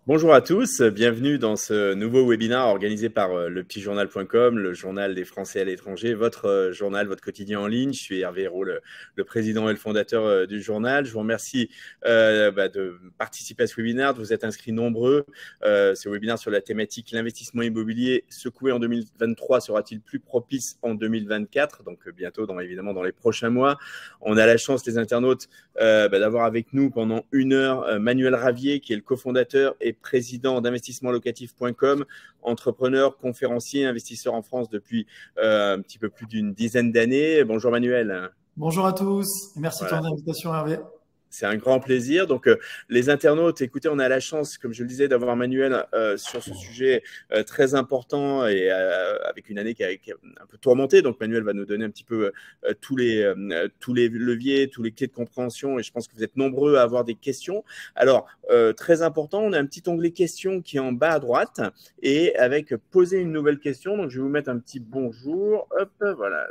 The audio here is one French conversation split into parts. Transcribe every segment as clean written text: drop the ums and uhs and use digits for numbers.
Bonjour à tous, bienvenue dans ce nouveau webinaire organisé par lepetitjournal.com, le journal des Français à l'étranger, votre journal, votre quotidien en ligne. Je suis Hervé Hérault, le président et le fondateur du journal. Je vous remercie de participer à ce webinaire, de vous être inscrits nombreux. Ce webinaire sur la thématique l'investissement immobilier secoué en 2023 sera-t-il plus propice en 2024? Donc bientôt, évidemment, dans les prochains mois. On a la chance, les internautes, d'avoir avec nous pendant 1 heure Manuel Ravier, qui est le cofondateur et président d'investissementlocatif.com, entrepreneur, conférencier, investisseur en France depuis un petit peu plus d'une dizaine d'années. Bonjour Manuel. Bonjour à tous, merci de ton invitation Hervé. C'est un grand plaisir. Donc, les internautes, écoutez, on a la chance, comme je le disais, d'avoir Manuel sur ce sujet très important et avec une année qui a un peu tourmenté. Donc, Manuel va nous donner un petit peu tous les leviers, tous les clés de compréhension. Et je pense que vous êtes nombreux à avoir des questions. Alors, très important, on a un petit onglet questions qui est en bas à droite et avec poser une nouvelle question. Donc, je vais vous mettre un petit bonjour. Hop, voilà.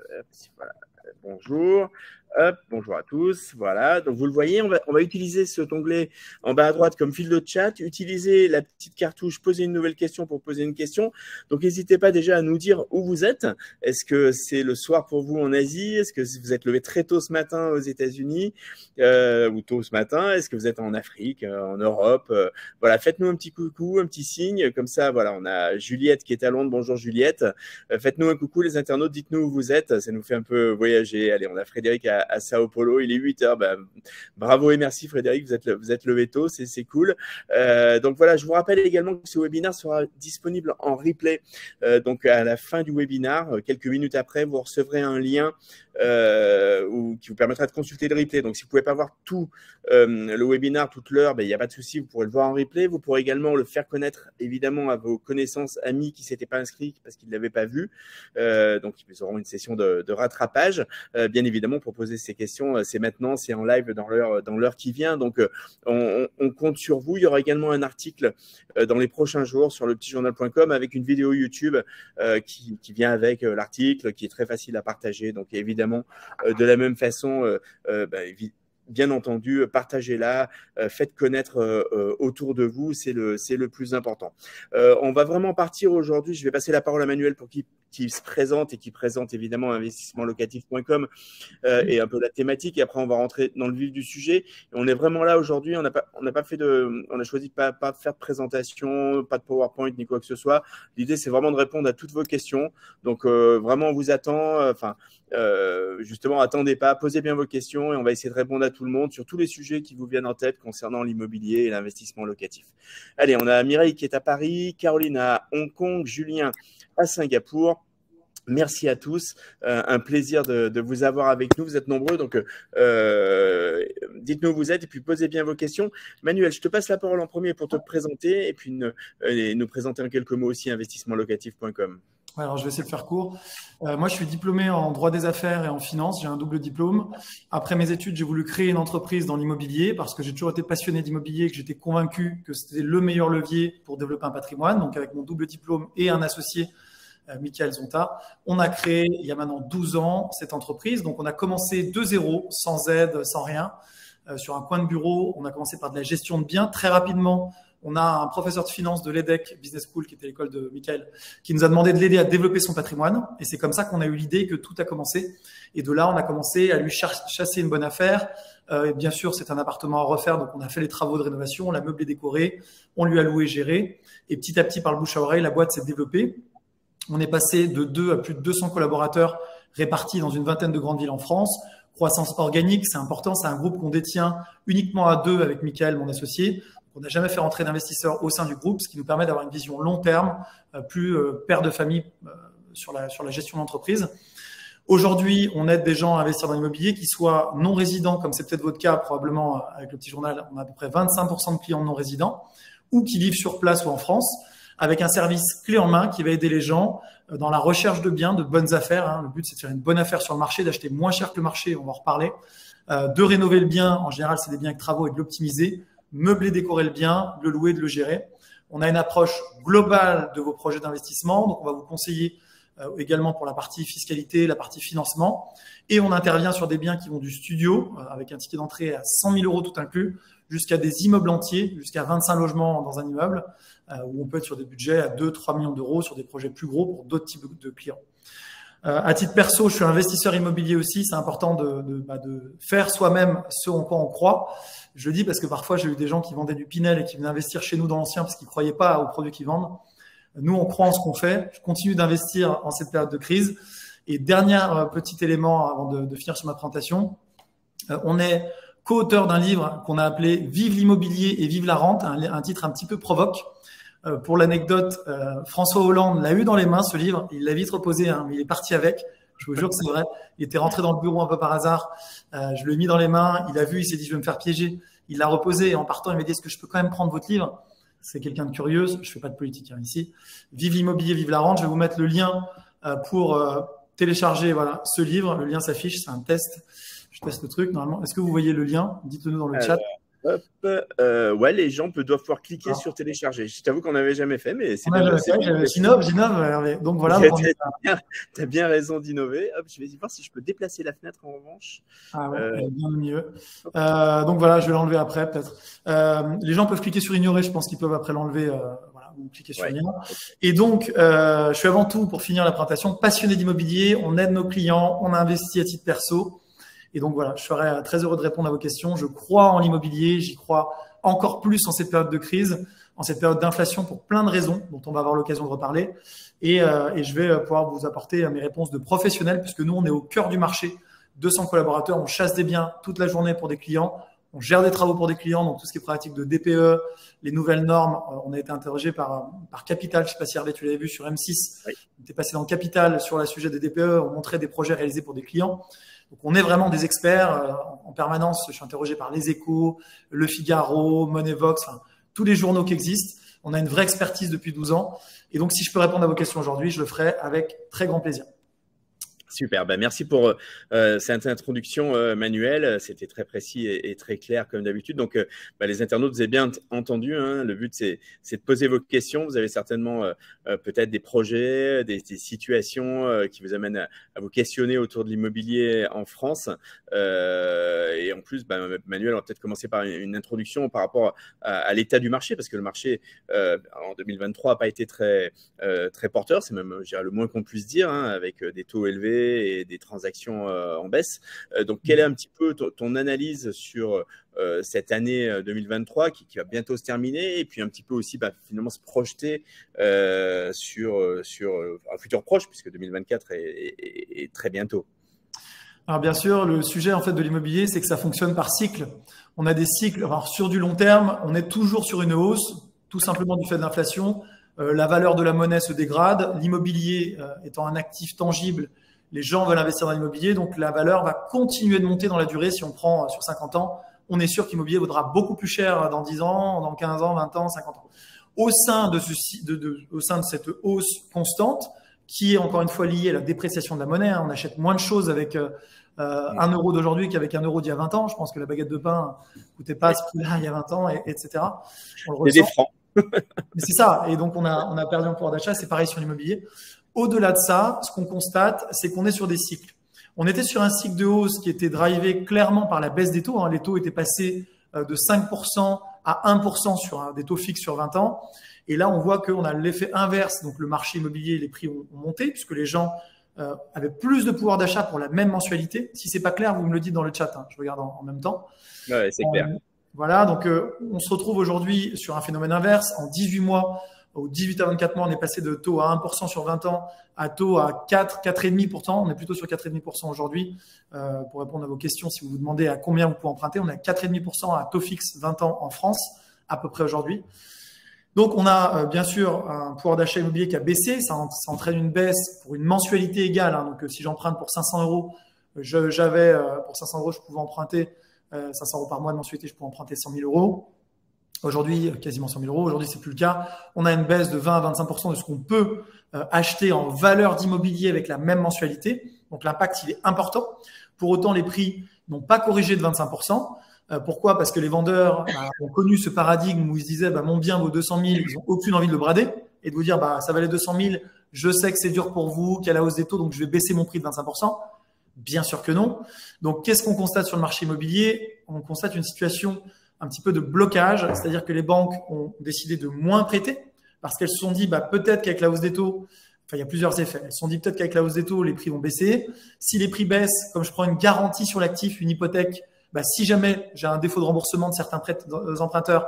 Bonjour. Hop, bonjour à tous. Voilà, donc vous le voyez, on va utiliser cet onglet en bas à droite comme fil de chat. Utilisez la petite cartouche, poser une nouvelle question pour poser une question. Donc, n'hésitez pas déjà à nous dire où vous êtes. Est-ce que c'est le soir pour vous en Asie? Est-ce que vous êtes levé très tôt ce matin aux États-Unis ou tôt ce matin? Est-ce que vous êtes en Afrique, en Europe? Voilà, faites-nous un petit coucou, un petit signe. Comme ça, voilà, on a Juliette qui est à Londres. Bonjour Juliette. Faites-nous un coucou, les internautes. Dites-nous où vous êtes. Ça nous fait un peu voyager. Allez, on a Frédéric à Sao Paulo, il est 8 heures. Bravo et merci Frédéric, vous êtes levé tôt, c'est cool. Donc voilà, je vous rappelle également que ce webinaire sera disponible en replay. Donc à la fin du webinaire, quelques minutes après, vous recevrez un lien qui vous permettra de consulter le replay. Donc si vous ne pouvez pas voir tout le webinaire, toute l'heure, il n'y a pas de souci, vous pourrez le voir en replay. Vous pourrez également le faire connaître évidemment à vos connaissances, amis qui ne s'étaient pas inscrits parce qu'ils ne l'avaient pas vu. Donc ils auront une session de rattrapage. Bien évidemment, pour poser ces questions, c'est maintenant, c'est en live dans l'heure qui vient. Donc on compte sur vous. Il y aura également un article dans les prochains jours sur lepetitjournal.com avec une vidéo YouTube qui vient avec l'article, qui est très facile à partager. Donc évidemment, de la même façon, bien entendu, partagez-la, faites connaître autour de vous, c'est le plus important. On va vraiment partir aujourd'hui, je vais passer la parole à Manuel pour qu'il se présente et qui présente évidemment investissementlocatif.com et un peu la thématique. Et après, on va rentrer dans le vif du sujet. Et on est vraiment là aujourd'hui, on a choisi de pas faire de présentation, pas de PowerPoint ni quoi que ce soit. L'idée, c'est vraiment de répondre à toutes vos questions. Donc, vraiment, on vous attend. Justement, attendez pas, posez bien vos questions et on va essayer de répondre à tout le monde sur tous les sujets qui vous viennent en tête concernant l'immobilier et l'investissement locatif. Allez, on a Mireille qui est à Paris, Caroline à Hong Kong, Julien à Singapour. Merci à tous, un plaisir de vous avoir avec nous, vous êtes nombreux, donc dites-nous où vous êtes et puis posez bien vos questions. Manuel, je te passe la parole en premier pour te présenter et puis nous présenter en quelques mots aussi investissementlocatif.com. Alors, je vais essayer de faire court. Moi, je suis diplômé en droit des affaires et en finance. J'ai un double diplôme. Après mes études, j'ai voulu créer une entreprise dans l'immobilier parce que j'ai toujours été passionné d'immobilier et que j'étais convaincu que c'était le meilleur levier pour développer un patrimoine. Donc, avec mon double diplôme et un associé, Michael Zonta, on a créé, il y a maintenant 12 ans, cette entreprise. Donc, on a commencé de zéro, sans aide, sans rien, sur un coin de bureau. On a commencé par de la gestion de biens. Très rapidement, on a un professeur de finance de l'EDEC Business School, qui était l'école de Michael, qui nous a demandé de l'aider à développer son patrimoine. Et c'est comme ça qu'on a eu l'idée que tout a commencé. Et de là, on a commencé à lui chasser une bonne affaire. Et bien sûr, c'est un appartement à refaire, donc on a fait les travaux de rénovation, on l'a meublé, décoré, on lui a loué, géré. Et petit à petit, par le bouche à oreille, la boîte s'est développée. On est passé de 2 à plus de 200 collaborateurs répartis dans une vingtaine de grandes villes en France. Croissance organique, c'est important. C'est un groupe qu'on détient uniquement à 2 avec Michael, mon associé. On n'a jamais fait rentrer d'investisseurs au sein du groupe, ce qui nous permet d'avoir une vision long terme, plus père de famille sur la gestion d'entreprise. Aujourd'hui, on aide des gens à investir dans l'immobilier qui soient non résidents, comme c'est peut-être votre cas probablement avec le petit journal. On a à peu près 25% de clients non résidents ou qui vivent sur place ou en France, avec un service clé en main qui va aider les gens dans la recherche de biens, de bonnes affaires. Le but, c'est de faire une bonne affaire sur le marché, d'acheter moins cher que le marché, on va en reparler, de rénover le bien. En général, c'est des biens avec travaux et de l'optimiser, meubler, décorer le bien, de le louer, de le gérer. On a une approche globale de vos projets d'investissement. Donc, on va vous conseiller également pour la partie fiscalité, la partie financement. Et on intervient sur des biens qui vont du studio, avec un ticket d'entrée à 100 000 euros tout inclus, jusqu'à des immeubles entiers, jusqu'à 25 logements dans un immeuble, où on peut être sur des budgets à 2-3 millions d'euros, sur des projets plus gros pour d'autres types de clients. À titre perso, je suis investisseur immobilier aussi. C'est important de faire soi-même ce en quoi on croit. Je le dis parce que parfois, j'ai eu des gens qui vendaient du Pinel et qui venaient investir chez nous dans l'ancien parce qu'ils ne croyaient pas aux produits qu'ils vendent. Nous, on croit en ce qu'on fait. Je continue d'investir en cette période de crise. Et dernier petit élément avant de finir sur ma présentation, on est co-auteur d'un livre qu'on a appelé « Vive l'immobilier et vive la rente », un titre un petit peu provoque. Pour l'anecdote, François Hollande l'a eu dans les mains, ce livre. Il l'a vite reposé, mais il est parti avec. Je vous jure que c'est vrai. Il était rentré dans le bureau un peu par hasard. Je lui ai mis dans les mains. Il a vu, il s'est dit, je vais me faire piéger. Il l'a reposé et en partant, il m'a dit, est-ce que je peux quand même prendre votre livre? C'est quelqu'un de curieux. Je fais pas de politique ici. Vive l'immobilier, vive la rente. Je vais vous mettre le lien pour télécharger ce livre. Le lien s'affiche. C'est un test. Je teste le truc. Normalement, est-ce que vous voyez le lien? Dites-le nous dans le chat. Hop, ouais, les gens doivent pouvoir cliquer sur télécharger. Je t'avoue qu'on n'avait jamais fait, mais c'est bien. J'innove. Donc voilà. Tu as bien raison d'innover. Hop, je vais voir si je peux déplacer la fenêtre en revanche. Ah ouais, bien mieux. Donc voilà, je vais l'enlever après peut-être. Les gens peuvent cliquer sur ignorer. Je pense qu'ils peuvent après l'enlever. Ou cliquer sur lien. Et donc, je suis avant tout, pour finir la présentation, passionné d'immobilier. On aide nos clients. On investit à titre perso. Et donc voilà, je serais très heureux de répondre à vos questions. Je crois en l'immobilier, j'y crois encore plus en cette période de crise, en cette période d'inflation pour plein de raisons dont on va avoir l'occasion de reparler. Et je vais pouvoir vous apporter mes réponses de professionnels puisque nous, on est au cœur du marché. 200 collaborateurs, on chasse des biens toute la journée pour des clients, on gère des travaux pour des clients, donc tout ce qui est pratique de DPE, les nouvelles normes. On a été interrogé par Capital, je ne sais pas si Hervé, tu l'avais vu sur M6. Oui. On était passé dans Capital sur le sujet des DPE, on montrait des projets réalisés pour des clients. Donc, on est vraiment des experts en permanence. Je suis interrogé par Les Échos, Le Figaro, Moneyvox, tous les journaux qui existent. On a une vraie expertise depuis 12 ans. Et donc, si je peux répondre à vos questions aujourd'hui, je le ferai avec très grand plaisir. Super, merci pour cette introduction, Manuel. C'était très précis et très clair comme d'habitude. Donc, les internautes, vous avez bien entendu. Le but, c'est de poser vos questions. Vous avez certainement peut-être des projets, des situations qui vous amènent à vous questionner autour de l'immobilier en France. Et en plus, Manuel, on va peut-être commencer par une introduction par rapport à l'état du marché, parce que le marché en 2023 n'a pas été très porteur. C'est même, je dirais, le moins qu'on puisse dire, avec des taux élevés et des transactions en baisse. Donc, quelle est un petit peu ton analyse sur cette année 2023 qui va bientôt se terminer et puis un petit peu aussi finalement se projeter sur un futur proche puisque 2024 est très bientôt? Alors bien sûr, le sujet en fait de l'immobilier, c'est que ça fonctionne par cycle. On a des cycles. Alors sur du long terme, on est toujours sur une hausse, tout simplement du fait de l'inflation. La valeur de la monnaie se dégrade. L'immobilier étant un actif tangible, les gens veulent investir dans l'immobilier, donc la valeur va continuer de monter dans la durée. Si on prend sur 50 ans, on est sûr que l'immobilier vaudra beaucoup plus cher dans 10 ans, dans 15 ans, 20 ans, 50 ans. Au sein de cette hausse constante, qui est encore une fois liée à la dépréciation de la monnaie, on achète moins de choses avec 1 euro d'aujourd'hui qu'avec 1 euro d'il y a 20 ans. Je pense que la baguette de pain ne coûtait pas ce prix-là il y a 20 ans, etc. C'est des francs. C'est ça. Et donc, on a perdu en pouvoir d'achat. C'est pareil sur l'immobilier. Au-delà de ça, ce qu'on constate, c'est qu'on est sur des cycles. On était sur un cycle de hausse qui était drivé clairement par la baisse des taux. Les taux étaient passés de 5% à 1% sur des taux fixes sur 20 ans. Et là, on voit qu'on a l'effet inverse. Donc, le marché immobilier, les prix ont monté puisque les gens avaient plus de pouvoir d'achat pour la même mensualité. Si c'est pas clair, vous me le dites dans le chat. Je regarde en même temps. Ouais, c'est clair. Voilà, donc on se retrouve aujourd'hui sur un phénomène inverse. En 18 mois, au 18 à 24 mois, on est passé de taux à 1% sur 20 ans à taux à 4, 4,5%. On est plutôt sur 4,5% aujourd'hui. Pour répondre à vos questions, si vous vous demandez à combien vous pouvez emprunter, on est à 4,5% à taux fixe 20 ans en France, à peu près aujourd'hui. Donc, on a bien sûr un pouvoir d'achat immobilier qui a baissé. Ça entraîne une baisse pour une mensualité égale. Donc, si j'emprunte pour 500 euros, pour 500 euros, je pouvais emprunter 500 euros par mois de mensualité, je peux emprunter 100 000 euros. Aujourd'hui, quasiment 100 000 euros. Aujourd'hui, c'est plus le cas. On a une baisse de 20 à 25% de ce qu'on peut acheter en valeur d'immobilier avec la même mensualité. Donc, l'impact, il est important. Pour autant, les prix n'ont pas corrigé de 25%. Pourquoi? Parce que les vendeurs ont connu ce paradigme où ils se disaient mon bien vaut 200 000, ils n'ont aucune envie de le brader et de vous dire ça valait 200 000, je sais que c'est dur pour vous, qu'il y a la hausse des taux, donc je vais baisser mon prix de 25%. Bien sûr que non. Donc, qu'est-ce qu'on constate sur le marché immobilier? On constate une situation un petit peu de blocage, c'est-à-dire que les banques ont décidé de moins prêter parce qu'elles se sont dit, peut-être qu'avec la hausse des taux, il y a plusieurs effets. Elles se sont dit peut-être qu'avec la hausse des taux, les prix vont baisser. Si les prix baissent, comme je prends une garantie sur l'actif, une hypothèque, si jamais j'ai un défaut de remboursement de certains emprunteurs,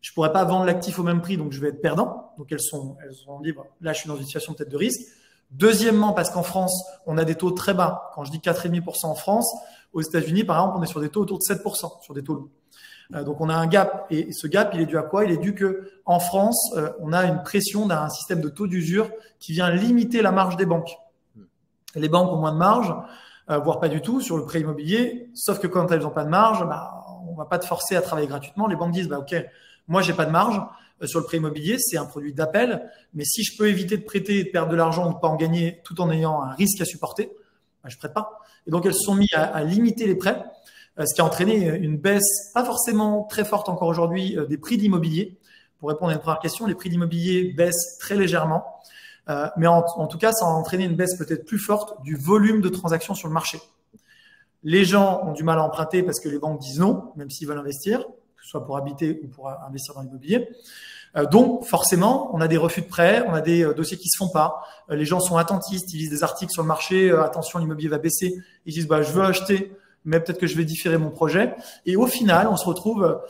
je pourrais pas vendre l'actif au même prix, donc je vais être perdant. Donc elles sont dit, là, je suis dans une situation peut-être de risque. Deuxièmement, parce qu'en France, on a des taux très bas. Quand je dis 4,5% en France, aux États-Unis, par exemple, on est sur des taux autour de 7%, sur des taux longs. Donc, on a un gap. Et ce gap, il est dû à quoi? Il est dû que en France, on a une pression d'un système de taux d'usure qui vient limiter la marge des banques. Les banques ont moins de marge, voire pas du tout, sur le prêt immobilier. Sauf que quand elles n'ont pas de marge, on va pas te forcer à travailler gratuitement. Les banques disent, OK, moi, j'ai pas de marge. Sur le prêt immobilier, c'est un produit d'appel, mais si je peux éviter de prêter et de perdre de l'argent ou de pas en gagner tout en ayant un risque à supporter, je prête pas. Et donc, elles se sont mis à limiter les prêts, ce qui a entraîné une baisse pas forcément très forte encore aujourd'hui des prix d'immobilier. Pour répondre à une première question, les prix d'immobilier baissent très légèrement, mais en tout cas, ça a entraîné une baisse peut-être plus forte du volume de transactions sur le marché. Les gens ont du mal à emprunter parce que les banques disent non, même s'ils veulent investir, que ce soit pour habiter ou pour investir dans l'immobilier. Donc, forcément, on a des refus de prêts, on a des dossiers qui se font pas. Les gens sont attentistes, ils lisent des articles sur le marché. Attention, l'immobilier va baisser. Ils disent, je veux acheter, mais peut-être que je vais différer mon projet. Et au final, on se retrouve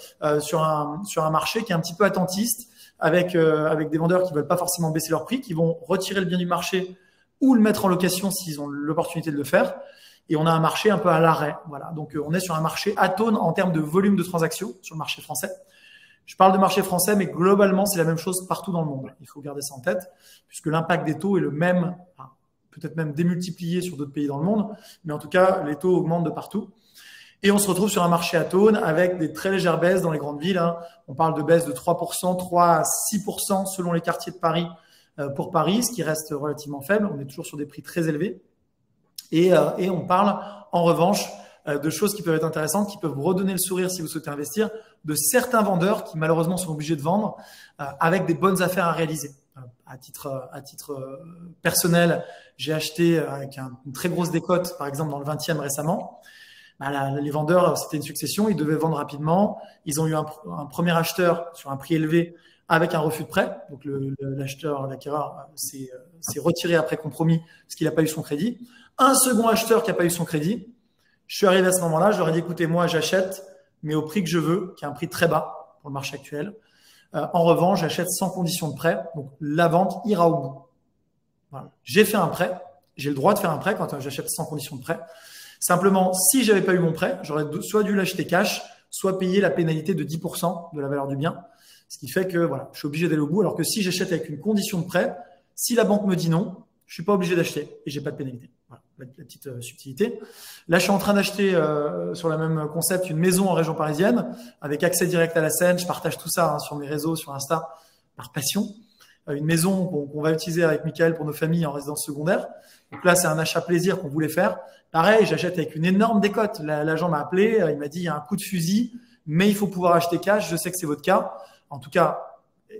sur un marché qui est un petit peu attentiste, avec des vendeurs qui veulent pas forcément baisser leur prix, qui vont retirer le bien du marché ou le mettre en location s'ils ont l'opportunité de le faire. Et on a un marché un peu à l'arrêt. Voilà. Donc, on est sur un marché atone en termes de volume de transactions sur le marché français. Je parle de marché français, mais globalement, c'est la même chose partout dans le monde. Il faut garder ça en tête, puisque l'impact des taux est le même, peut-être même démultiplié sur d'autres pays dans le monde. Mais en tout cas, les taux augmentent de partout. Et on se retrouve sur un marché atone avec des très légères baisses dans les grandes villes. On parle de baisse de 3%, 3 à 6% selon les quartiers de Paris pour Paris, ce qui reste relativement faible. On est toujours sur des prix très élevés. Et on parle, en revanche, de choses qui peuvent être intéressantes, qui peuvent vous redonner le sourire si vous souhaitez investir, de certains vendeurs qui malheureusement sont obligés de vendre avec des bonnes affaires à réaliser. À titre personnel, j'ai acheté avec une très grosse décote, par exemple dans le 20e récemment. Les vendeurs, c'était une succession, ils devaient vendre rapidement. Ils ont eu un premier acheteur sur un prix élevé avec un refus de prêt. Donc l'acquéreur s'est retiré après compromis parce qu'il n'a pas eu son crédit. Un second acheteur qui n'a pas eu son crédit. Je suis arrivé à ce moment-là, je leur ai dit, écoutez, moi, j'achète, mais au prix que je veux, qui est un prix très bas pour le marché actuel. En revanche, j'achète sans condition de prêt. Donc, la vente ira au bout. Voilà. J'ai fait un prêt. J'ai le droit de faire un prêt quand j'achète sans condition de prêt. Simplement, si j'avais pas eu mon prêt, j'aurais soit dû l'acheter cash, soit payer la pénalité de 10% de la valeur du bien. Ce qui fait que, je suis obligé d'aller au bout. Alors que si j'achète avec une condition de prêt, si la banque me dit non, je suis pas obligé d'acheter et j'ai pas de pénalité. Voilà, la petite subtilité. Là, je suis en train d'acheter sur le même concept une maison en région parisienne avec accès direct à la Seine. Je partage tout ça sur mes réseaux, sur Insta, par passion. Une maison qu'on va utiliser avec Michael pour nos familles en résidence secondaire. Donc là, c'est un achat plaisir qu'on voulait faire. Pareil, j'achète avec une énorme décote. L'agent m'a appelé, il m'a dit il y a un coup de fusil, mais il faut pouvoir acheter cash. Je sais que c'est votre cas. En tout cas,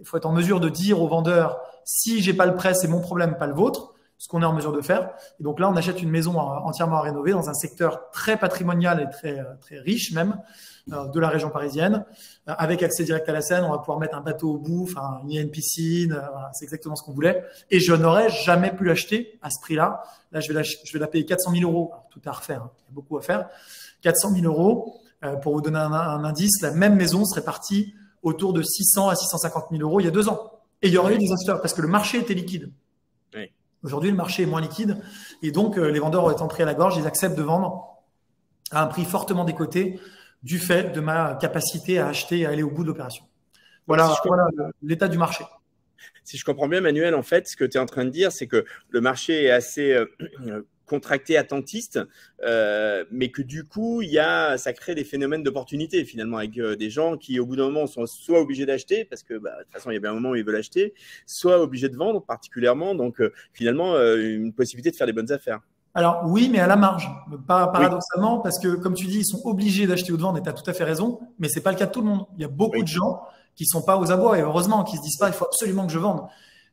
il faut être en mesure de dire aux vendeurs si j'ai pas le prêt, c'est mon problème, pas le vôtre. Ce qu'on est en mesure de faire. Et donc là, on achète une maison entièrement à rénover dans un secteur très patrimonial et très riche même de la région parisienne, avec accès direct à la Seine. On va pouvoir mettre un bateau au bout, il y a une piscine, voilà, c'est exactement ce qu'on voulait. Et je n'aurais jamais pu l'acheter à ce prix-là. Là, je vais la payer 400 000 euros. Alors, tout à refaire, il y a beaucoup à faire. 400 000 euros, pour vous donner un indice, la même maison serait partie autour de 600 à 650 000 euros il y a 2 ans. Et il y aurait eu des acheteurs parce que le marché était liquide. Oui. Aujourd'hui, le marché est moins liquide et donc les vendeurs étant pris à la gorge, ils acceptent de vendre à un prix fortement décoté du fait de ma capacité à acheter et à aller au bout de l'opération. Voilà, l'état du marché. Si je comprends bien, Manuel, en fait, ce que tu es en train de dire, c'est que le marché est assez contracté, attentiste, mais que du coup, ça crée des phénomènes d'opportunité finalement avec des gens qui, au bout d'un moment, sont soit obligés d'acheter parce que de toute façon, il y a bien un moment où ils veulent acheter, soit obligés de vendre particulièrement. Donc, finalement, une possibilité de faire des bonnes affaires. Alors oui, mais à la marge, pas paradoxalement, parce que comme tu dis, ils sont obligés d'acheter ou de vendre, et tu as tout à fait raison, mais c'est pas le cas de tout le monde. Il y a beaucoup de gens qui sont pas aux abois, et heureusement, qui se disent pas, il faut absolument que je vende.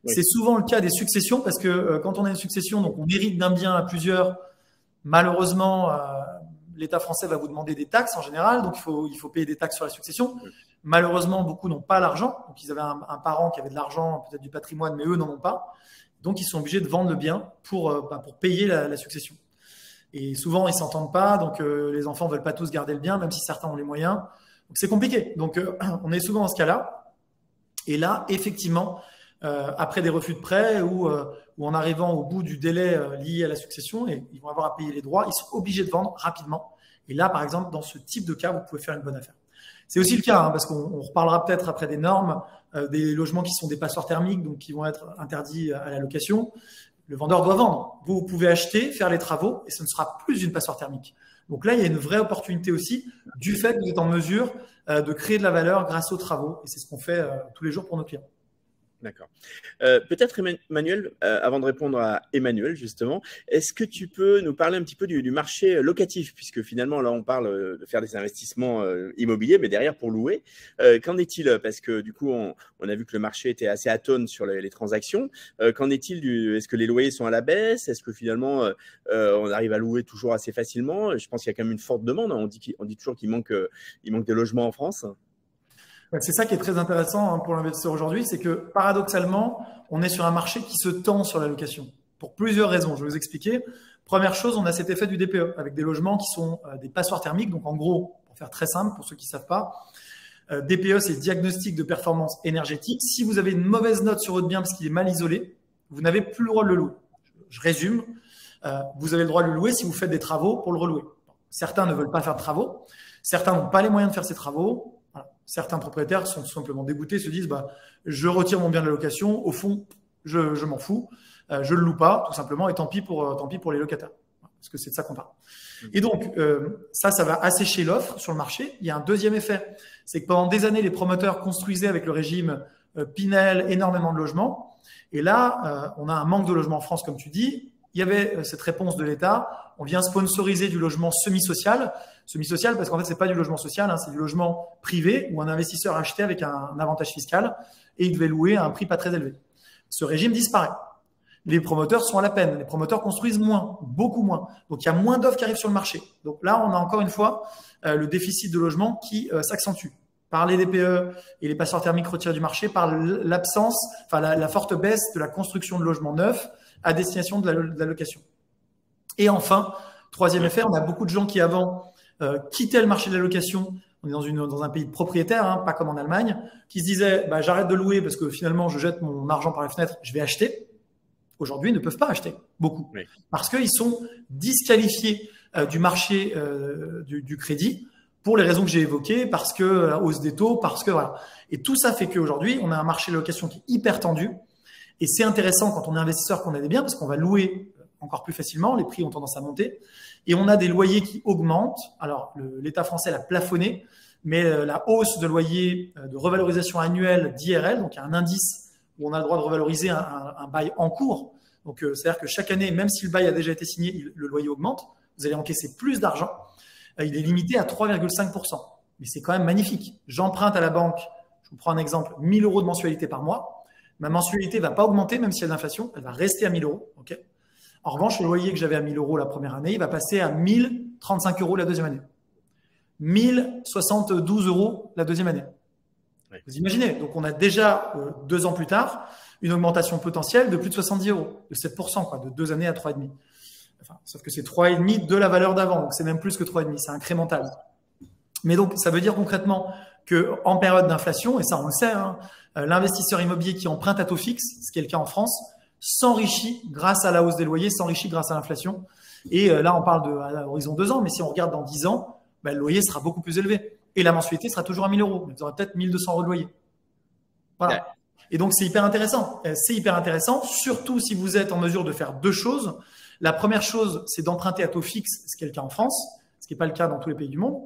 Oui. C'est souvent le cas des successions parce que quand on a une succession, donc on hérite d'un bien à plusieurs, malheureusement, l'État français va vous demander des taxes en général, donc il faut payer des taxes sur la succession. Malheureusement, beaucoup n'ont pas l'argent, donc ils avaient un parent qui avait de l'argent, peut-être du patrimoine, mais eux n'en ont pas. Donc ils sont obligés de vendre le bien pour payer la succession. Et souvent, ils s'entendent pas, donc les enfants veulent pas tous garder le bien, même si certains ont les moyens. Donc c'est compliqué. Donc on est souvent dans ce cas-là. Et là, effectivement, après des refus de prêt ou en arrivant au bout du délai lié à la succession, et ils vont avoir à payer les droits, ils sont obligés de vendre rapidement. Et là, par exemple, dans ce type de cas, vous pouvez faire une bonne affaire. C'est aussi le cas, hein, parce qu'on reparlera peut-être après des normes, des logements qui sont des passoires thermiques, donc qui vont être interdits à la location. Le vendeur doit vendre. Vous pouvez acheter, faire les travaux, et ce ne sera plus une passoire thermique. Donc là, il y a une vraie opportunité aussi du fait que vous êtes en mesure de créer de la valeur grâce aux travaux. Et c'est ce qu'on fait tous les jours pour nos clients. D'accord. Peut-être Emmanuel, avant de répondre à Emmanuel justement, est-ce que tu peux nous parler un petit peu du marché locatif, puisque finalement là on parle de faire des investissements immobiliers, mais derrière pour louer. Qu'en est-il? Parce que du coup on a vu que le marché était assez atone sur les transactions. Qu'en est-il est-ce que les loyers sont à la baisse? Est-ce que finalement on arrive à louer toujours assez facilement? Je pense qu'il y a quand même une forte demande. On dit toujours qu'il manque des logements en France. C'est ça qui est très intéressant pour l'investisseur aujourd'hui, c'est que paradoxalement, on est sur un marché qui se tend sur la location. Pour plusieurs raisons, je vais vous expliquer. Première chose, on a cet effet du DPE avec des logements qui sont des passoires thermiques. Donc en gros, pour faire très simple, pour ceux qui ne savent pas, DPE, c'est diagnostic de performance énergétique. Si vous avez une mauvaise note sur votre bien parce qu'il est mal isolé, vous n'avez plus le droit de le louer. Je résume, vous avez le droit de le louer si vous faites des travaux pour le relouer. Certains ne veulent pas faire de travaux, certains n'ont pas les moyens de faire ces travaux. Voilà. Certains propriétaires sont tout simplement dégoûtés, se disent je retire mon bien de la location, au fond, je m'en fous, je le loue pas, tout simplement, et tant pis pour les locataires. Parce que c'est de ça qu'on parle. Et donc, ça va assécher l'offre sur le marché. Il y a un deuxième effet, c'est que pendant des années, les promoteurs construisaient avec le régime Pinel énormément de logements. Et là, on a un manque de logements en France, comme tu dis. Il y avait cette réponse de l'État. On vient sponsoriser du logement semi-social. Semi-social parce qu'en fait, c'est pas du logement social, c'est du logement privé où un investisseur achetait avec un avantage fiscal et il devait louer à un prix pas très élevé. Ce régime disparaît. Les promoteurs sont à la peine. Les promoteurs construisent moins, beaucoup moins. Donc, il y a moins d'offres qui arrivent sur le marché. Donc là, on a encore une fois le déficit de logement qui s'accentue par les DPE et les passoires thermiques retirés du marché, par l'absence, la forte baisse de la construction de logements neufs à destination de la location. Et enfin, troisième effet, on a beaucoup de gens qui avant quittaient le marché de la location. On est dans un pays de propriétaires, pas comme en Allemagne, qui se disaient j'arrête de louer parce que finalement je jette mon argent par les fenêtres, je vais acheter. Aujourd'hui, ils ne peuvent pas acheter beaucoup parce qu'ils sont disqualifiés du marché du crédit pour les raisons que j'ai évoquées, parce que la hausse des taux, parce que voilà. Et tout ça fait qu'aujourd'hui, on a un marché de location qui est hyper tendu. Et c'est intéressant quand on est investisseur qu'on a des biens parce qu'on va louer encore plus facilement, les prix ont tendance à monter et on a des loyers qui augmentent. Alors l'État français l'a plafonné, mais la hausse de loyer de revalorisation annuelle d'IRL, donc il y a un indice où on a le droit de revaloriser un bail en cours. Donc c'est-à-dire que chaque année, même si le bail a déjà été signé, le loyer augmente, vous allez encaisser plus d'argent. Il est limité à 3,5%. Mais c'est quand même magnifique. J'emprunte à la banque, je vous prends un exemple, 1 000 € de mensualité par mois. Ma mensualité ne va pas augmenter, même s'il y a de l'inflation, elle va rester à 1 000 €. Okay. En revanche, le loyer que j'avais à 1 000 € la première année, il va passer à 1 035 € la deuxième année. 1 072 € la deuxième année. Oui. Vous imaginez, donc on a déjà 2 ans plus tard une augmentation potentielle de plus de 70 €, de 7%, de 2 années à 3,5. Enfin, sauf que c'est 3,5 de la valeur d'avant, donc c'est même plus que 3,5, c'est incrémental. Mais donc, ça veut dire concrètement qu'en période d'inflation, et ça on le sait, l'investisseur immobilier qui emprunte à taux fixe, ce qui est le cas en France, s'enrichit grâce à la hausse des loyers, s'enrichit grâce à l'inflation. Et là, on parle à l'horizon 2 ans, mais si on regarde dans 10 ans, le loyer sera beaucoup plus élevé. Et la mensualité sera toujours à 1 000 €. Vous aurez peut-être 1 200 € de loyer. Voilà. Ouais. Et donc, c'est hyper intéressant. C'est hyper intéressant, surtout si vous êtes en mesure de faire 2 choses. La première chose, c'est d'emprunter à taux fixe, ce qui est le cas en France, ce qui n'est pas le cas dans tous les pays du monde.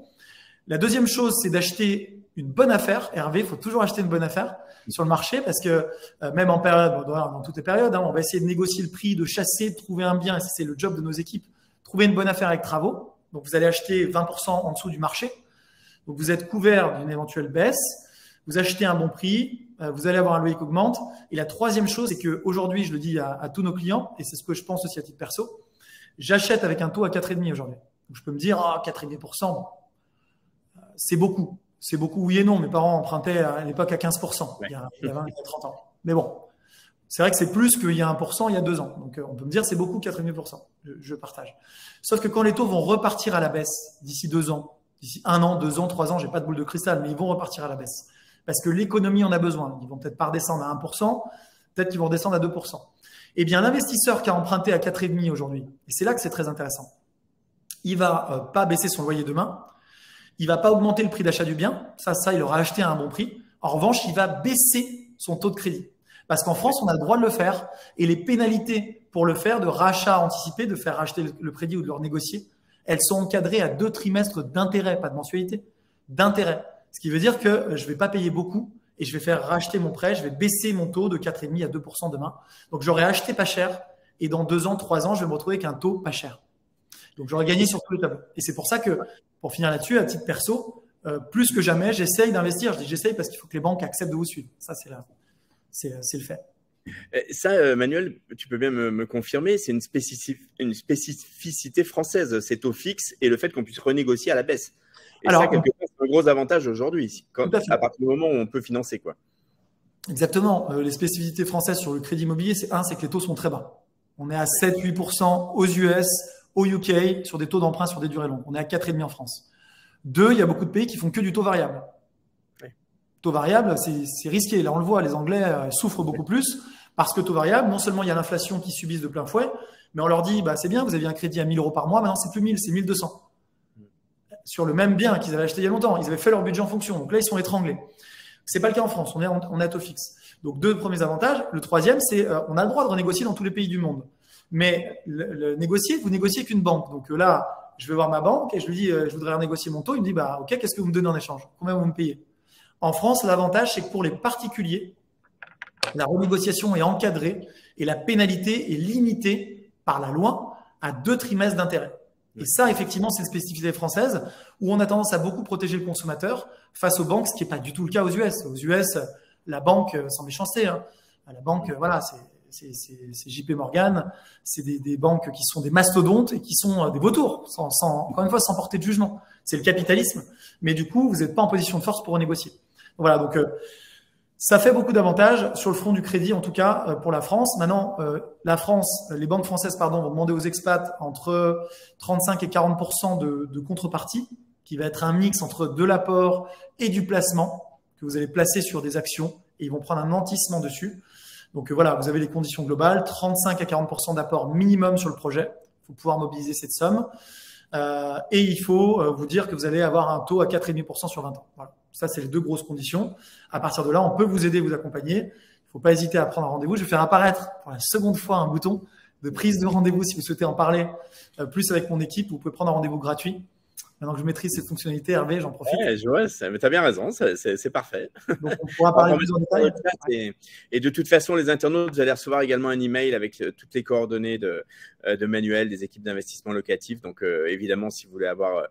La deuxième chose, c'est d'acheter une bonne affaire. Hervé, il faut toujours acheter une bonne affaire sur le marché parce que même en période, dans toutes les périodes, on va essayer de négocier le prix, de chasser, de trouver un bien. Et c'est le job de nos équipes. Trouver une bonne affaire avec travaux. Donc, vous allez acheter 20% en dessous du marché. Donc, vous êtes couvert d'une éventuelle baisse. vous achetez à un bon prix, vous allez avoir un loyer qui augmente. Et la troisième chose, c'est qu'aujourd'hui, je le dis à tous nos clients, et c'est ce que je pense aussi à titre perso, j'achète avec un taux à 4,5 aujourd'hui. Donc, je peux me dire, 4,5%, c'est beaucoup. C'est beaucoup, oui et non. Mes parents empruntaient à l'époque à 15%, il y a 20, 30 ans. Mais bon, c'est vrai que c'est plus qu'il y a 1% il y a 2 ans. Donc, on peut me dire, c'est beaucoup 4,5%. Je partage. Sauf que quand les taux vont repartir à la baisse d'ici 2 ans, d'ici 1 an, 2 ans, 3 ans, j'ai pas de boule de cristal, mais ils vont repartir à la baisse. Parce que l'économie en a besoin. Ils vont peut-être pas redescendre à 1%, peut-être qu'ils vont redescendre à 2%. Eh bien, l'investisseur qui a emprunté à 4,5 aujourd'hui, et c'est là que c'est très intéressant, il va pas baisser son loyer demain, il va pas augmenter le prix d'achat du bien, ça, il aura acheté à un bon prix. En revanche, il va baisser son taux de crédit. Parce qu'en France, on a le droit de le faire, et les pénalités pour le faire, de rachat anticipé, de faire racheter le crédit ou de le renégocier, elles sont encadrées à 2 trimestres d'intérêt, pas de mensualité, d'intérêt. Ce qui veut dire que je vais pas payer beaucoup et je vais faire racheter mon prêt, je vais baisser mon taux de 4,5 à 2% demain. Donc, j'aurai acheté pas cher et dans 2 ans, 3 ans, je vais me retrouver avec un taux pas cher. Donc, j'aurai gagné sur tous les tableaux. Et c'est pour ça que, pour finir là-dessus, à titre perso, plus que jamais, j'essaye d'investir. Je dis j'essaye parce qu'il faut que les banques acceptent de vous suivre. Ça, c'est le fait. Ça, Manuel, tu peux bien me confirmer, c'est une spécificité française, ces taux fixes et le fait qu'on puisse renégocier à la baisse. Et alors, ça, quelque part, c'est un gros avantage aujourd'hui, à partir du moment où on peut financer, quoi. Exactement. Les spécificités françaises sur le crédit immobilier, c'est que les taux sont très bas. On est à 7-8% aux US, au UK, sur des taux d'emprunt sur des durées longues. On est à 4,5% en France. 2, il y a beaucoup de pays qui font que du taux variable. Taux variable, c'est risqué. Là, on le voit, les Anglais souffrent beaucoup plus parce que taux variable, non seulement il y a l'inflation qui subissent de plein fouet, mais on leur dit, c'est bien, vous aviez un crédit à 1 000 € par mois, maintenant c'est plus 1 000, c'est 1 200. Sur le même bien qu'ils avaient acheté il y a longtemps. Ils avaient fait leur budget en fonction. Donc là, ils sont étranglés. C'est pas le cas en France. On est à taux fixe. Donc, 2 premiers avantages. Le troisième, c'est on a le droit de renégocier dans tous les pays du monde. Mais vous négociez avec une banque. Donc là, je vais voir ma banque et je lui dis, je voudrais renégocier mon taux. Il me dit, OK, qu'est-ce que vous me donnez en échange? Combien vous me payez? En France, l'avantage, c'est que pour les particuliers, la renégociation est encadrée et la pénalité est limitée par la loi à 2 trimestres d'intérêt. Et ça, effectivement, c'est une spécificité française où on a tendance à beaucoup protéger le consommateur face aux banques, ce qui n'est pas du tout le cas aux US. Aux US, la banque, sans méchanceté, la banque, voilà, c'est JP Morgan, c'est des banques qui sont des mastodontes et qui sont des vautours, encore une fois, sans porter de jugement. C'est le capitalisme, mais du coup, vous n'êtes pas en position de force pour renégocier. Voilà, donc ça fait beaucoup d'avantages sur le front du crédit, en tout cas pour la France. Maintenant, la France, les banques françaises, vont demander aux expats entre 35 et 40% de contrepartie, qui va être un mix entre de l'apport et du placement que vous allez placer sur des actions et ils vont prendre un nantissement dessus. Donc voilà, vous avez les conditions globales, 35 à 40% d'apport minimum sur le projet. Il faut pouvoir mobiliser cette somme. Et il faut vous dire que vous allez avoir un taux à 4,5% sur 20 ans. Voilà. Ça, c'est les 2 grosses conditions. À partir de là, on peut vous aider, vous accompagner. Il ne faut pas hésiter à prendre un rendez-vous. Je vais faire apparaître pour la seconde fois un bouton de prise de rendez-vous si vous souhaitez en parler plus avec mon équipe. Vous pouvez prendre un rendez-vous gratuit. Maintenant que je maîtrise cette fonctionnalité, Hervé, j'en profite. Ouais, je vois, mais tu as bien raison, c'est parfait. Donc, on pourra parler plus en détail. Et de toute façon, les internautes, vous allez recevoir également un email avec toutes les coordonnées de Manuel, des équipes d'investissement locatif. Donc, évidemment, si vous voulez avoir,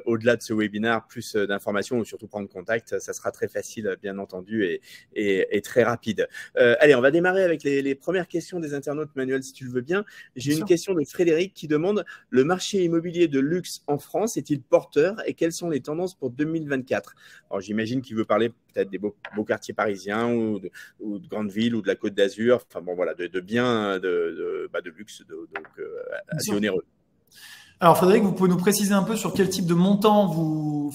au-delà de ce webinaire, plus d'informations ou surtout prendre contact, ça sera très facile, bien entendu, et très rapide. Allez, on va démarrer avec les premières questions des internautes, Manuel, si tu le veux bien. J'ai une question de Frédéric qui demande « Le marché immobilier de luxe en France est-il porteur et quelles sont les tendances pour 2024 ?» Alors, j'imagine qu'il veut parler peut-être des beaux quartiers parisiens ou de grandes villes ou de la Côte d'Azur, enfin bon, voilà, de biens de luxe, assez onéreux. Alors, Frédéric, vous pouvez nous préciser un peu sur quel type de montant vous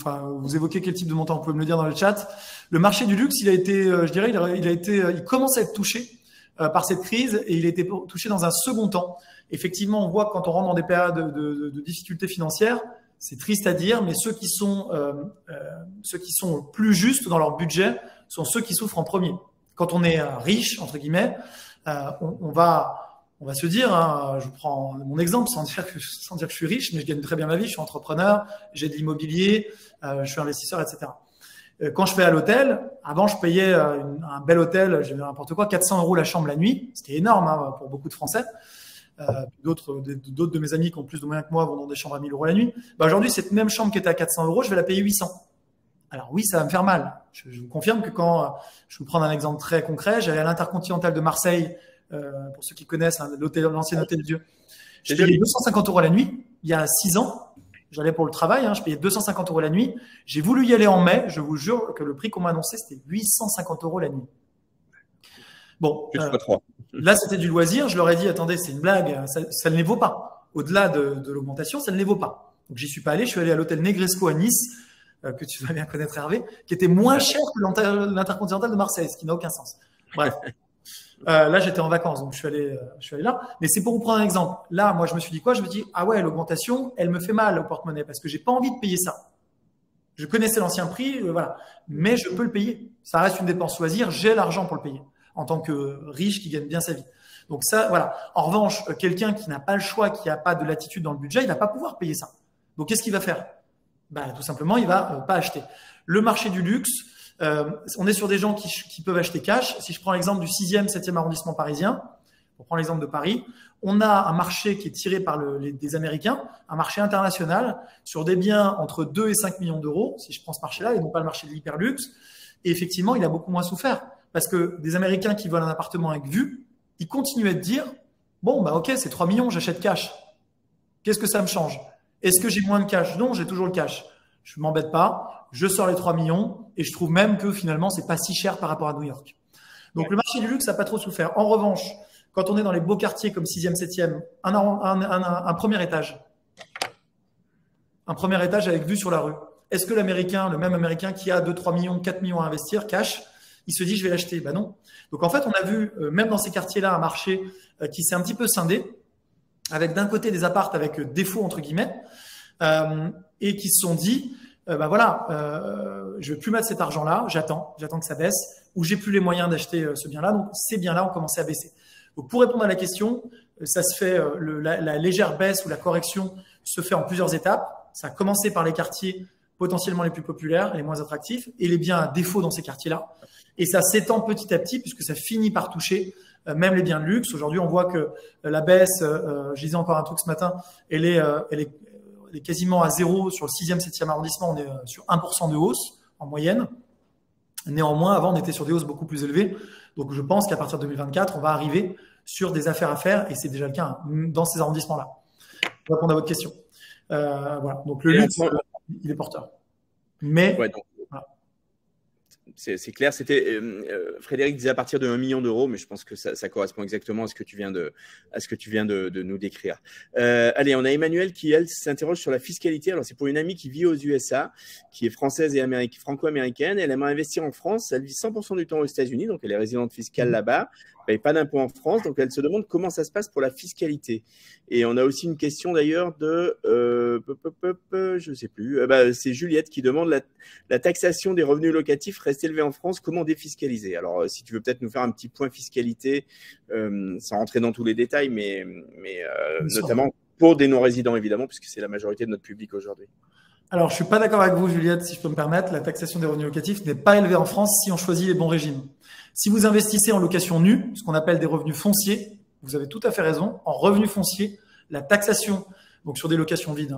évoquez quel type de montant, vous pouvez me le dire dans le chat. Le marché du luxe, il a été, je dirais, il commence à être touché par cette crise et il a été touché dans un second temps. Effectivement, on voit que quand on rentre dans des périodes de difficultés financières, c'est triste à dire, mais ceux qui sont plus justes dans leur budget sont ceux qui souffrent en premier. Quand on est riche, entre guillemets, on va se dire, je prends mon exemple sans dire que je suis riche, mais je gagne très bien ma vie, je suis entrepreneur, j'ai de l'immobilier, je suis investisseur, etc. Quand je vais à l'hôtel, avant je payais un bel hôtel, je dis n'importe quoi, 400 € la chambre la nuit, c'était énorme pour beaucoup de Français. D'autres de mes amis qui ont plus de moyens que moi vont dans des chambres à 1 000 € la nuit. Aujourd'hui, cette même chambre qui était à 400 €, je vais la payer 800. Alors oui, ça va me faire mal. Je vous confirme que quand, je vais vous prendre un exemple très concret, j'allais à l'Intercontinental de Marseille, pour ceux qui connaissent, hein, l'ancien hôtel Dieu. Je payais 250 € la nuit, il y a 6 ans. J'allais pour le travail, hein, je payais 250 € la nuit. J'ai voulu y aller en mai, je vous jure que le prix qu'on m'a annoncé, c'était 850 € la nuit. Bon, là, c'était du loisir. Je leur ai dit, attendez, c'est une blague, ça ne les vaut pas. Au-delà de l'augmentation, ça ne les vaut pas. Donc, j'y suis pas allé. Je suis allé à l'hôtel Negresco à Nice, que tu vas bien connaître, Hervé, qui était moins cher que l'Intercontinental de Marseille, ce qui n'a aucun sens. Bref. Là, j'étais en vacances, donc je suis allé là. Mais c'est pour vous prendre un exemple. Là, moi, je me suis dit quoi? Je me dis, ah ouais, l'augmentation, elle me fait mal au porte-monnaie parce que j'ai pas envie de payer ça. Je connaissais l'ancien prix, voilà. Mais je peux le payer. Ça reste une dépense loisir. J'ai l'argent pour le payer en tant que riche qui gagne bien sa vie. Donc ça, voilà. En revanche, quelqu'un qui n'a pas le choix, qui n'a pas de latitude dans le budget, il va pas pouvoir payer ça. Donc, qu'est-ce qu'il va faire? Tout simplement, il va pas acheter. Le marché du luxe, on est sur des gens qui peuvent acheter cash. Si je prends l'exemple du 6e, 7e arrondissement parisien, pour prendre l'exemple de Paris, on a un marché qui est tiré par des Américains, un marché international sur des biens entre 2 et 5 millions d'euros, si je prends ce marché-là, et non pas le marché de l'hyperluxe. Et effectivement, il a beaucoup moins souffert parce que des Américains qui veulent un appartement avec vue, ils continuaient de dire, bon, ok, c'est 3 millions, j'achète cash. Qu'est-ce que ça me change? Est-ce que j'ai moins de cash? Non, j'ai toujours le cash. Je m'embête pas, je sors les 3 millions et je trouve même que finalement, c'est pas si cher par rapport à New York. Donc, le marché du luxe n'a pas trop souffert. En revanche, quand on est dans les beaux quartiers comme 6e, 7e, un premier étage. Un premier étage avec vue sur la rue. Est-ce que l'Américain, le même Américain qui a 2, 3 millions, 4 millions à investir, cash, il se dit, je vais l'acheter? Non. Donc, en fait, on a vu, même dans ces quartiers-là, un marché qui s'est un petit peu scindé, avec d'un côté des appartes avec défaut, entre guillemets, et qui se sont dit, je vais plus mettre cet argent-là, j'attends que ça baisse, ou j'ai plus les moyens d'acheter ce bien-là. Donc, ces biens-là ont commencé à baisser. Donc, pour répondre à la question, ça se fait, la légère baisse ou la correction se fait en plusieurs étapes. Ça a commencé par les quartiers potentiellement les plus populaires, les moins attractifs, et les biens à défaut dans ces quartiers-là. Et ça s'étend petit à petit puisque ça finit par toucher même les biens de luxe. Aujourd'hui, on voit que la baisse, je disais encore un truc ce matin, elle est quasiment à zéro sur le 6e, 7e arrondissement. On est sur 1% de hausse en moyenne. Néanmoins, avant, on était sur des hausses beaucoup plus élevées. Donc, je pense qu'à partir de 2024, on va arriver sur des affaires à faire, et c'est déjà le cas dans ces arrondissements-là. Pour répondre à votre question. Voilà. Donc, le luxe, il est porteur. Mais ouais, voilà. C'est clair. C'était Frédéric disait à partir de 1 million d'euros, mais je pense que ça correspond exactement à ce que tu viens de nous décrire. Allez, on a Emmanuel qui, elle, s'interroge sur la fiscalité. Alors, c'est pour une amie qui vit aux USA, qui est française et franco-américaine. Elle aimerait investir en France. Elle vit 100% du temps aux États-Unis, donc elle est résidente fiscale là-bas. Elle ne paye pas d'impôts en France, donc elle se demande comment ça se passe pour la fiscalité. Et on a aussi une question d'ailleurs de, je ne sais plus, c'est Juliette qui demande la taxation des revenus locatifs reste élevée en France, comment défiscaliser? Alors, si tu veux peut-être nous faire un petit point fiscalité, sans rentrer dans tous les détails, mais notamment pour des non-résidents évidemment, puisque c'est la majorité de notre public aujourd'hui. Alors, je suis pas d'accord avec vous, Juliette, si je peux me permettre. La taxation des revenus locatifs n'est pas élevée en France si on choisit les bons régimes. Si vous investissez en location nue, ce qu'on appelle des revenus fonciers, vous avez tout à fait raison. En revenus fonciers, la taxation, donc sur des locations vides,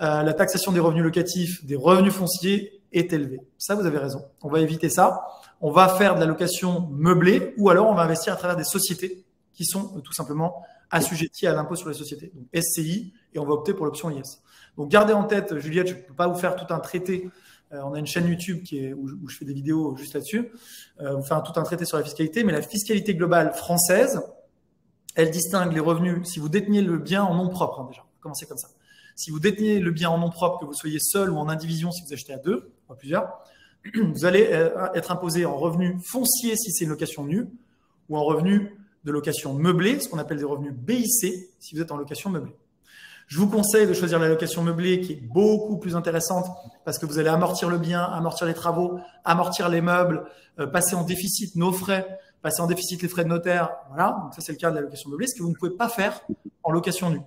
la taxation des revenus locatifs, des revenus fonciers est élevée. Ça, vous avez raison. On va éviter ça. On va faire de la location meublée ou alors on va investir à travers des sociétés qui sont tout simplement assujetties à l'impôt sur les sociétés. Donc SCI, et on va opter pour l'option IS. Donc, gardez en tête, Juliette, je ne peux pas vous faire tout un traité. On a une chaîne YouTube où je fais des vidéos juste là-dessus. Vous faire tout un traité sur la fiscalité. Mais la fiscalité globale française, elle distingue les revenus. Si vous détenez le bien en nom propre, déjà, on va commencer comme ça. Si vous détenez le bien en nom propre, que vous soyez seul ou en indivision, si vous achetez à deux, ou à plusieurs, vous allez être imposé en revenus fonciers si c'est une location nue, ou en revenus de location meublée, ce qu'on appelle des revenus BIC, si vous êtes en location meublée. Je vous conseille de choisir la location meublée qui est beaucoup plus intéressante parce que vous allez amortir le bien, amortir les travaux, amortir les meubles, passer en déficit nos frais, passer en déficit les frais de notaire. Voilà, donc ça c'est le cas de la location meublée, ce que vous ne pouvez pas faire en location nue.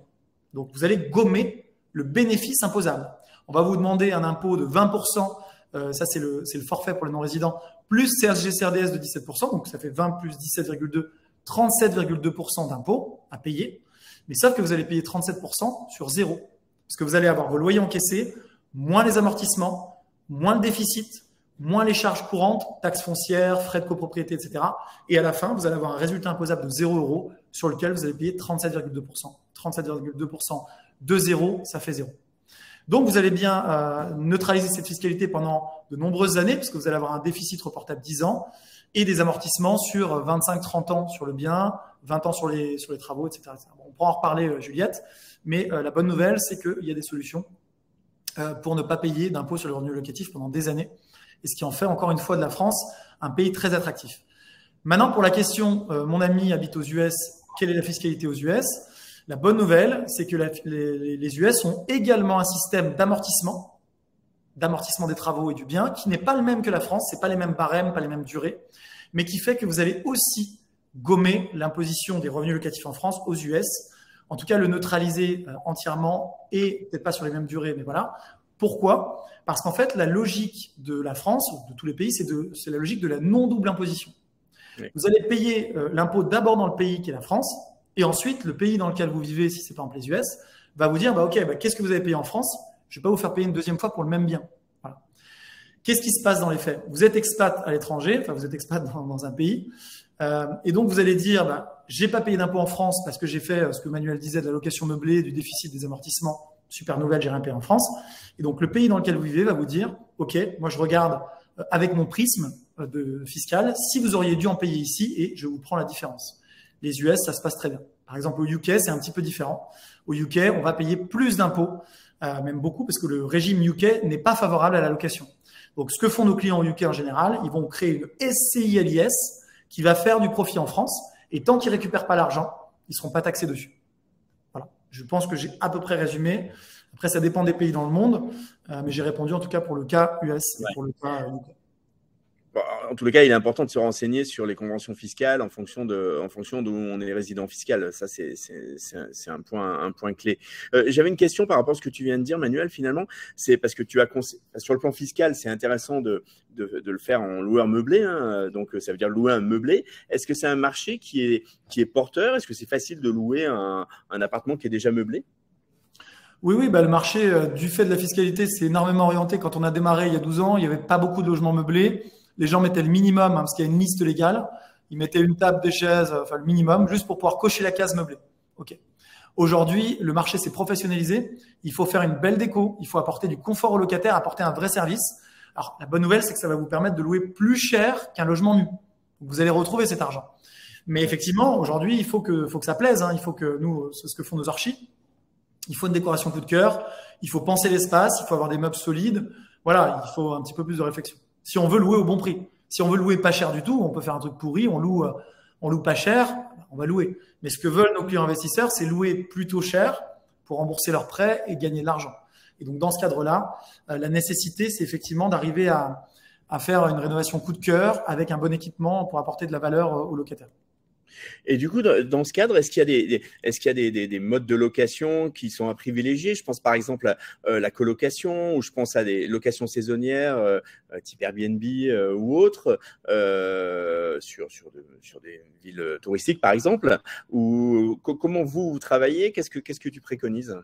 Donc vous allez gommer le bénéfice imposable. On va vous demander un impôt de 20%, ça c'est le forfait pour les non-résidents, plus CSG-CRDS de 17%, donc ça fait 20 plus 17,2, 37,2% d'impôt à payer. Mais sauf que vous allez payer 37% sur zéro. Parce que vous allez avoir vos loyers encaissés, moins les amortissements, moins le déficit, moins les charges courantes, taxes foncières, frais de copropriété, etc. Et à la fin, vous allez avoir un résultat imposable de 0 € sur lequel vous allez payer 37,2%. 37,2% de 0, ça fait 0. Donc, vous allez bien neutraliser cette fiscalité pendant de nombreuses années, puisque vous allez avoir un déficit reportable 10 ans et des amortissements sur 25-30 ans sur le bien, 20 ans sur les travaux, etc. Bon, on pourra en reparler, Juliette, mais la bonne nouvelle, c'est qu'il y a des solutions pour ne pas payer d'impôt sur le revenu locatif pendant des années, et ce qui en fait encore une fois de la France un pays très attractif. Maintenant, pour la question, mon ami habite aux US, quelle est la fiscalité aux US? La bonne nouvelle, c'est que les US ont également un système d'amortissement des travaux et du bien, qui n'est pas le même que la France, c'est pas les mêmes barèmes, pas les mêmes durées, mais qui fait que vous allez aussi gommer l'imposition des revenus locatifs en France aux US, en tout cas le neutraliser entièrement et peut-être pas sur les mêmes durées, mais voilà. Pourquoi? Parce qu'en fait, la logique de la France, ou de tous les pays, c'est la logique de la non-double imposition. Oui. Vous allez payer l'impôt d'abord dans le pays qui est la France, et ensuite, le pays dans lequel vous vivez, si c'est par exemple les US, va vous dire, OK, qu'est-ce que vous avez payé en France? Je ne vais pas vous faire payer une deuxième fois pour le même bien. Voilà. Qu'est-ce qui se passe dans les faits? Vous êtes expat à l'étranger, enfin vous êtes expat dans un pays, et donc vous allez dire, j'ai pas payé d'impôt en France parce que j'ai fait ce que Manuel disait de la location meublée, du déficit, des amortissements, super nouvelle, j'ai rien payé en France. Et donc le pays dans lequel vous vivez va vous dire, OK, moi je regarde avec mon prisme fiscal si vous auriez dû en payer ici et je vous prends la différence. Les US, ça se passe très bien. Par exemple, au UK, c'est un petit peu différent. Au UK, on va payer plus d'impôts, même beaucoup, parce que le régime UK n'est pas favorable à la location. Donc, ce que font nos clients au UK en général, ils vont créer une SCI-LIS qui va faire du profit en France. Et tant qu'ils récupèrent pas l'argent, ils seront pas taxés dessus. Voilà. Je pense que j'ai à peu près résumé. Après, ça dépend des pays dans le monde, mais j'ai répondu en tout cas pour le cas US et pour le cas UK. En tous les cas, il est important de se renseigner sur les conventions fiscales en fonction d'où on est résident fiscal. Ça, c'est un point clé. J'avais une question par rapport à ce que tu viens de dire, Manuel. Finalement, c'est parce que sur le plan fiscal, c'est intéressant de le faire en loueur meublé. Hein, donc, ça veut dire louer un meublé. Est-ce que c'est un marché qui est porteur? Est-ce que c'est facile de louer un appartement qui est déjà meublé? Oui, le marché, du fait de la fiscalité, c'est énormément orienté. Quand on a démarré il y a 12 ans, il n'y avait pas beaucoup de logements meublés. Les gens mettaient le minimum, parce qu'il y a une liste légale. Ils mettaient une table, des chaises, enfin le minimum, juste pour pouvoir cocher la case meublée. OK. Aujourd'hui, le marché s'est professionnalisé. Il faut faire une belle déco. Il faut apporter du confort aux locataires, apporter un vrai service. Alors, la bonne nouvelle, c'est que ça va vous permettre de louer plus cher qu'un logement nu. Vous allez retrouver cet argent. Mais effectivement, aujourd'hui, il faut que ça plaise. Hein. Il faut que nous, c'est ce que font nos archis. Il faut une décoration coup de cœur. Il faut penser l'espace. Il faut avoir des meubles solides. Voilà, il faut un petit peu plus de réflexion. Si on veut louer au bon prix. Si on veut louer pas cher du tout, on peut faire un truc pourri, on loue pas cher, on va louer. Mais ce que veulent nos clients investisseurs, c'est louer plutôt cher pour rembourser leurs prêts et gagner de l'argent. Et donc, dans ce cadre-là, la nécessité, c'est effectivement d'arriver à faire une rénovation coup de cœur avec un bon équipement pour apporter de la valeur aux locataires. Et du coup, dans ce cadre, est-ce qu'il y a des modes de location qui sont à privilégier? Je pense par exemple à la colocation, ou je pense à des locations saisonnières type Airbnb ou autres, sur des villes touristiques par exemple. Ou comment vous travaillez? Qu'est-ce que tu préconises?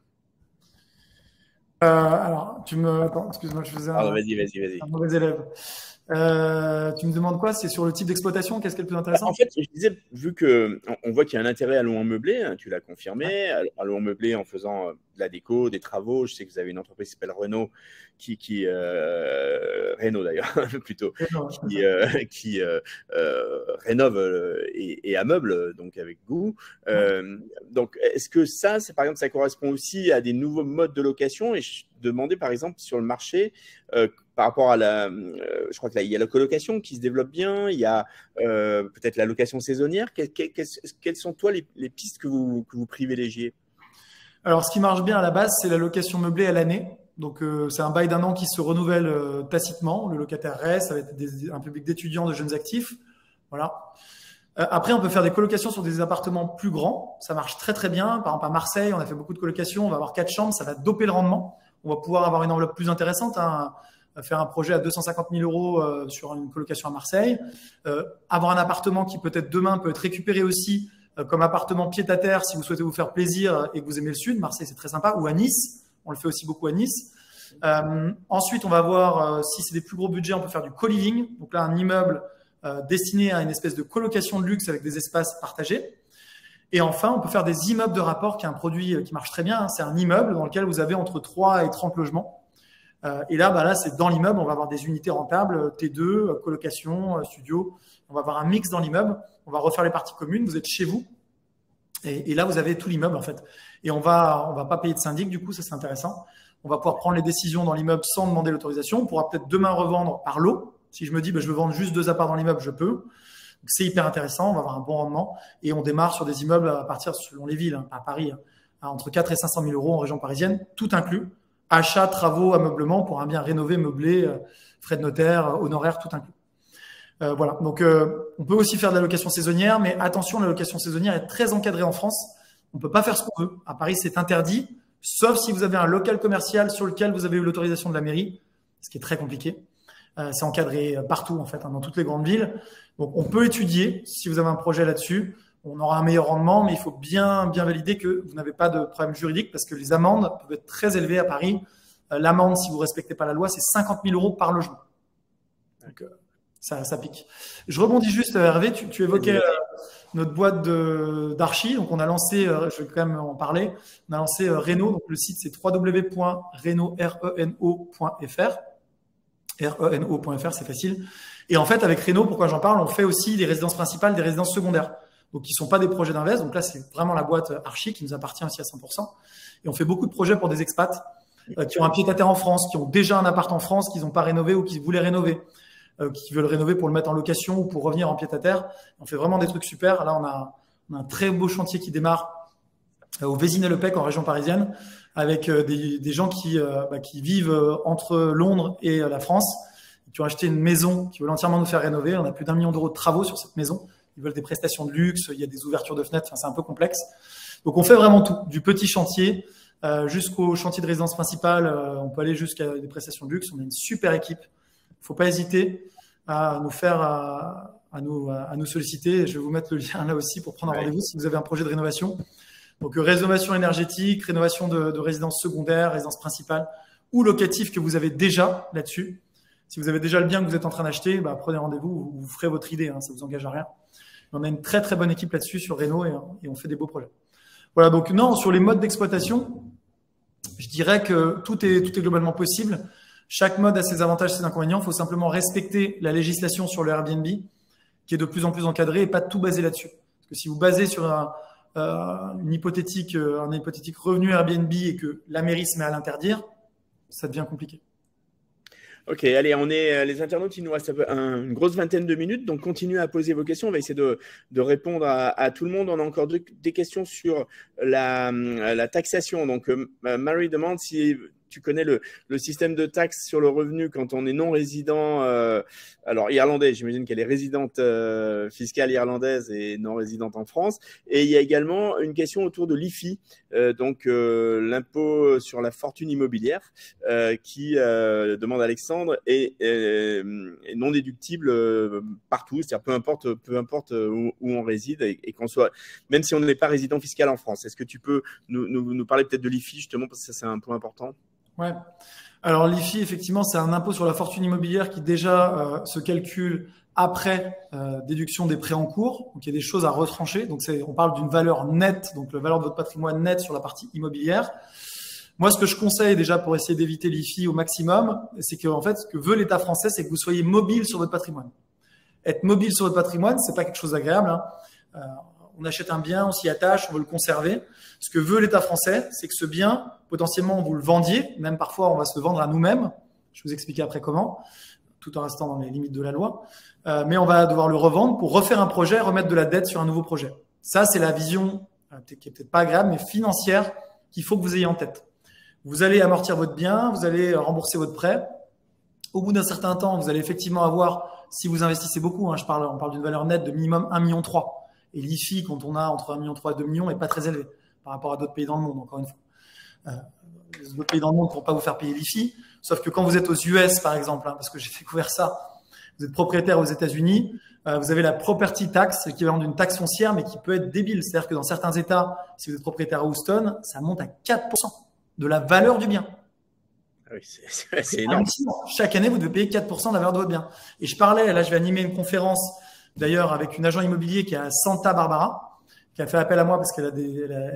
Alors, attends, excuse-moi, je faisais vas-y. Un mauvais élève. Tu me demandes quoi? C'est sur le type d'exploitation? Qu'est-ce qui est le plus intéressant? En fait, je disais, vu qu'on voit qu'il y a un intérêt à louer en meublé, hein, tu l'as confirmé, à louer en meublé en faisant de la déco, des travaux. Je sais que vous avez une entreprise qui s'appelle Renault, Renault d'ailleurs, plutôt, qui rénove et ameuble, donc avec goût. Donc, est-ce que ça, par exemple, ça correspond aussi à des nouveaux modes de location? Et je demandais, par exemple, sur le marché, par rapport à je crois qu'il y a la colocation qui se développe bien, il y a peut-être la location saisonnière. Quelles sont, toi, les pistes que vous privilégiez? Alors, ce qui marche bien à la base, c'est la location meublée à l'année. Donc, c'est un bail d'un an qui se renouvelle tacitement. Le locataire reste, ça va être un public d'étudiants, de jeunes actifs. Voilà. Après, on peut faire des colocations sur des appartements plus grands. Ça marche très, très bien. Par exemple, à Marseille, on a fait beaucoup de colocations. On va avoir 4 chambres. Ça va doper le rendement. On va pouvoir avoir une enveloppe plus intéressante, hein, faire un projet à 250 000 € sur une colocation à Marseille. Avoir un appartement qui peut-être demain peut être récupéré aussi comme appartement pied-à-terre si vous souhaitez vous faire plaisir et que vous aimez le sud. Marseille, c'est très sympa. Ou à Nice. On le fait aussi beaucoup à Nice. Ensuite, on va voir, si c'est des plus gros budgets, on peut faire du co-living. Donc là, un immeuble destiné à une espèce de colocation de luxe avec des espaces partagés. Et enfin, on peut faire des immeubles de rapport, qui est un produit qui marche très bien. C'est un immeuble dans lequel vous avez entre 3 et 30 logements. Et là, c'est dans l'immeuble, on va avoir des unités rentables, T2, colocation, studio. On va avoir un mix dans l'immeuble. On va refaire les parties communes. Vous êtes chez vous. Et là, vous avez tout l'immeuble, en fait. Et on va pas payer de syndic, du coup, ça c'est intéressant. On va pouvoir prendre les décisions dans l'immeuble sans demander l'autorisation. On pourra peut-être demain revendre par lot. Si je me dis, je veux vendre juste 2 apparts dans l'immeuble, je peux. C'est hyper intéressant, on va avoir un bon rendement. Et on démarre sur des immeubles à partir, selon les villes, à Paris, entre 4 et 500 000 euros en région parisienne, tout inclus. Achat, travaux, ameublement pour un bien rénové, meublé, frais de notaire, honoraires, tout inclus. Voilà. Donc, on peut aussi faire de la location saisonnière, mais attention, la location saisonnière est très encadrée en France. On peut pas faire ce qu'on veut. À Paris, c'est interdit, sauf si vous avez un local commercial sur lequel vous avez eu l'autorisation de la mairie, ce qui est très compliqué. C'est encadré partout, en fait, dans toutes les grandes villes. Donc, on peut étudier si vous avez un projet là-dessus. On aura un meilleur rendement, mais il faut bien valider que vous n'avez pas de problème juridique parce que les amendes peuvent être très élevées à Paris. L'amende, si vous respectez pas la loi, c'est 50 000 euros par logement. Donc, ça pique. Je rebondis juste, Hervé, tu évoquais notre boîte d'archi. Donc, on a lancé, je vais quand même en parler, on a lancé Reno. Donc, le site, c'est www.reno.fr. Reno.fr, c'est facile. Et en fait, avec Reno, pourquoi j'en parle, on fait aussi des résidences principales, des résidences secondaires. Donc, qui sont pas des projets d'invest. Donc là, c'est vraiment la boîte Archi qui nous appartient aussi à 100%. Et on fait beaucoup de projets pour des expats qui ont un pied-à-terre en France, qui ont déjà un appart en France, qu'ils n'ont pas rénové ou qui voulaient rénover, qui veulent rénover pour le mettre en location ou pour revenir en pied-à-terre. On fait vraiment des trucs super. Là, on a un très beau chantier qui démarre au Vézinay-le-Pec en région parisienne avec des gens qui vivent entre Londres et la France, qui ont acheté une maison, qui veulent entièrement nous faire rénover. On a plus d'1 million d'euros de travaux sur cette maison. Ils veulent des prestations de luxe, il y a des ouvertures de fenêtres, c'est un peu complexe. Donc, on fait vraiment tout, du petit chantier jusqu'au chantier de résidence principale. On peut aller jusqu'à des prestations de luxe. On a une super équipe. Il ne faut pas hésiter à nous solliciter. Je vais vous mettre le lien là aussi pour prendre un rendez-vous si vous avez un projet de rénovation. Donc, rénovation énergétique, rénovation de résidence secondaire, résidence principale ou locative que vous avez déjà là-dessus. Si vous avez déjà le bien que vous êtes en train d'acheter, prenez rendez-vous, vous ferez votre idée, ça vous engage à rien. On a une très très bonne équipe là-dessus sur Reno et on fait des beaux projets. Voilà, donc non, sur les modes d'exploitation, je dirais que tout est globalement possible. Chaque mode a ses avantages, ses inconvénients. Il faut simplement respecter la législation sur le Airbnb, qui est de plus en plus encadrée, et pas tout baser là-dessus. Parce que si vous basez sur un hypothétique revenu Airbnb et que la mairie se met à l'interdire, ça devient compliqué. Ok, allez, les internautes, il nous reste une grosse vingtaine de minutes, donc continuez à poser vos questions. On va essayer de répondre à tout le monde. On a encore des questions sur la taxation. Donc, Marie demande si tu connais le système de taxe sur le revenu quand on est non résident, alors irlandais, j'imagine qu'elle est résidente fiscale irlandaise et non résidente en France. Et il y a également une question autour de l'IFI, donc l'impôt sur la fortune immobilière, qui demande Alexandre est non déductible partout, c'est-à-dire peu importe où on réside et qu'on soit, même si on n'est pas résident fiscal en France. Est-ce que tu peux nous parler peut-être de l'IFI justement parce que ça c'est un point important? Ouais. Alors l'IFI, effectivement, c'est un impôt sur la fortune immobilière qui déjà se calcule après déduction des prêts en cours. Donc il y a des choses à retrancher. Donc on parle d'une valeur nette, donc la valeur de votre patrimoine net sur la partie immobilière. Moi, ce que je conseille déjà pour essayer d'éviter l'IFI au maximum, c'est que en fait, ce que veut l'État français, c'est que vous soyez mobile sur votre patrimoine. Être mobile sur votre patrimoine, c'est pas quelque chose d'agréable. On achète un bien, on s'y attache, on veut le conserver. Ce que veut l'État français, c'est que ce bien, potentiellement, vous le vendiez. Même parfois, on va se le vendre à nous-mêmes. Je vais vous expliquer après comment, tout en restant dans les limites de la loi. Mais on va devoir le revendre pour refaire un projet, remettre de la dette sur un nouveau projet. Ça, c'est la vision qui est peut-être pas agréable, mais financière qu'il faut que vous ayez en tête. Vous allez amortir votre bien, vous allez rembourser votre prêt. Au bout d'un certain temps, vous allez effectivement avoir, si vous investissez beaucoup, on parle d'une valeur nette de minimum 1,3 million. Et l'IFI, quand on a entre 1,3 million et 2 millions, n'est pas très élevé par rapport à d'autres pays dans le monde, encore une fois. Les autres pays dans le monde ne pourront pas vous faire payer l'IFI, sauf que quand vous êtes aux US, par exemple, parce que j'ai découvert ça, vous êtes propriétaire aux États-Unis, vous avez la property tax, l'équivalent d'une taxe foncière, mais qui peut être débile. C'est-à-dire que dans certains États, si vous êtes propriétaire à Houston, ça monte à 4% de la valeur du bien. Ah oui, c'est énorme. Chaque année, vous devez payer 4% de la valeur de votre bien. Et je parlais, là, je vais animer une conférence, d'ailleurs, avec une agent immobilier qui est à Santa Barbara, qui a fait appel à moi parce qu'elle a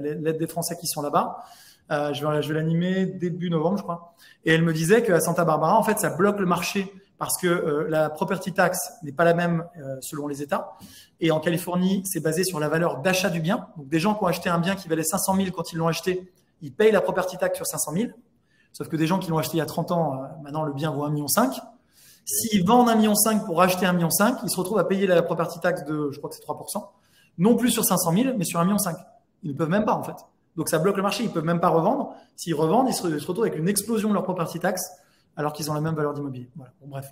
l'aide des Français qui sont là-bas. Je vais l'animer début novembre, je crois. Et elle me disait qu'à Santa Barbara, en fait, ça bloque le marché parce que la property tax n'est pas la même selon les États. Et en Californie, c'est basé sur la valeur d'achat du bien. Donc, des gens qui ont acheté un bien qui valait 500 000 quand ils l'ont acheté, ils payent la property tax sur 500 000. Sauf que des gens qui l'ont acheté il y a 30 ans, maintenant, le bien vaut 1,5 million. S'ils vendent 1,5 million pour acheter 1,5 million, ils se retrouvent à payer la property tax de, je crois que c'est 3%. Non plus sur 500 000, mais sur 1,5 million. Ils ne peuvent même pas, en fait. Donc, ça bloque le marché. Ils ne peuvent même pas revendre. S'ils revendent, ils se retrouvent avec une explosion de leur property tax alors qu'ils ont la même valeur d'immobilier. Voilà. Bon, bref.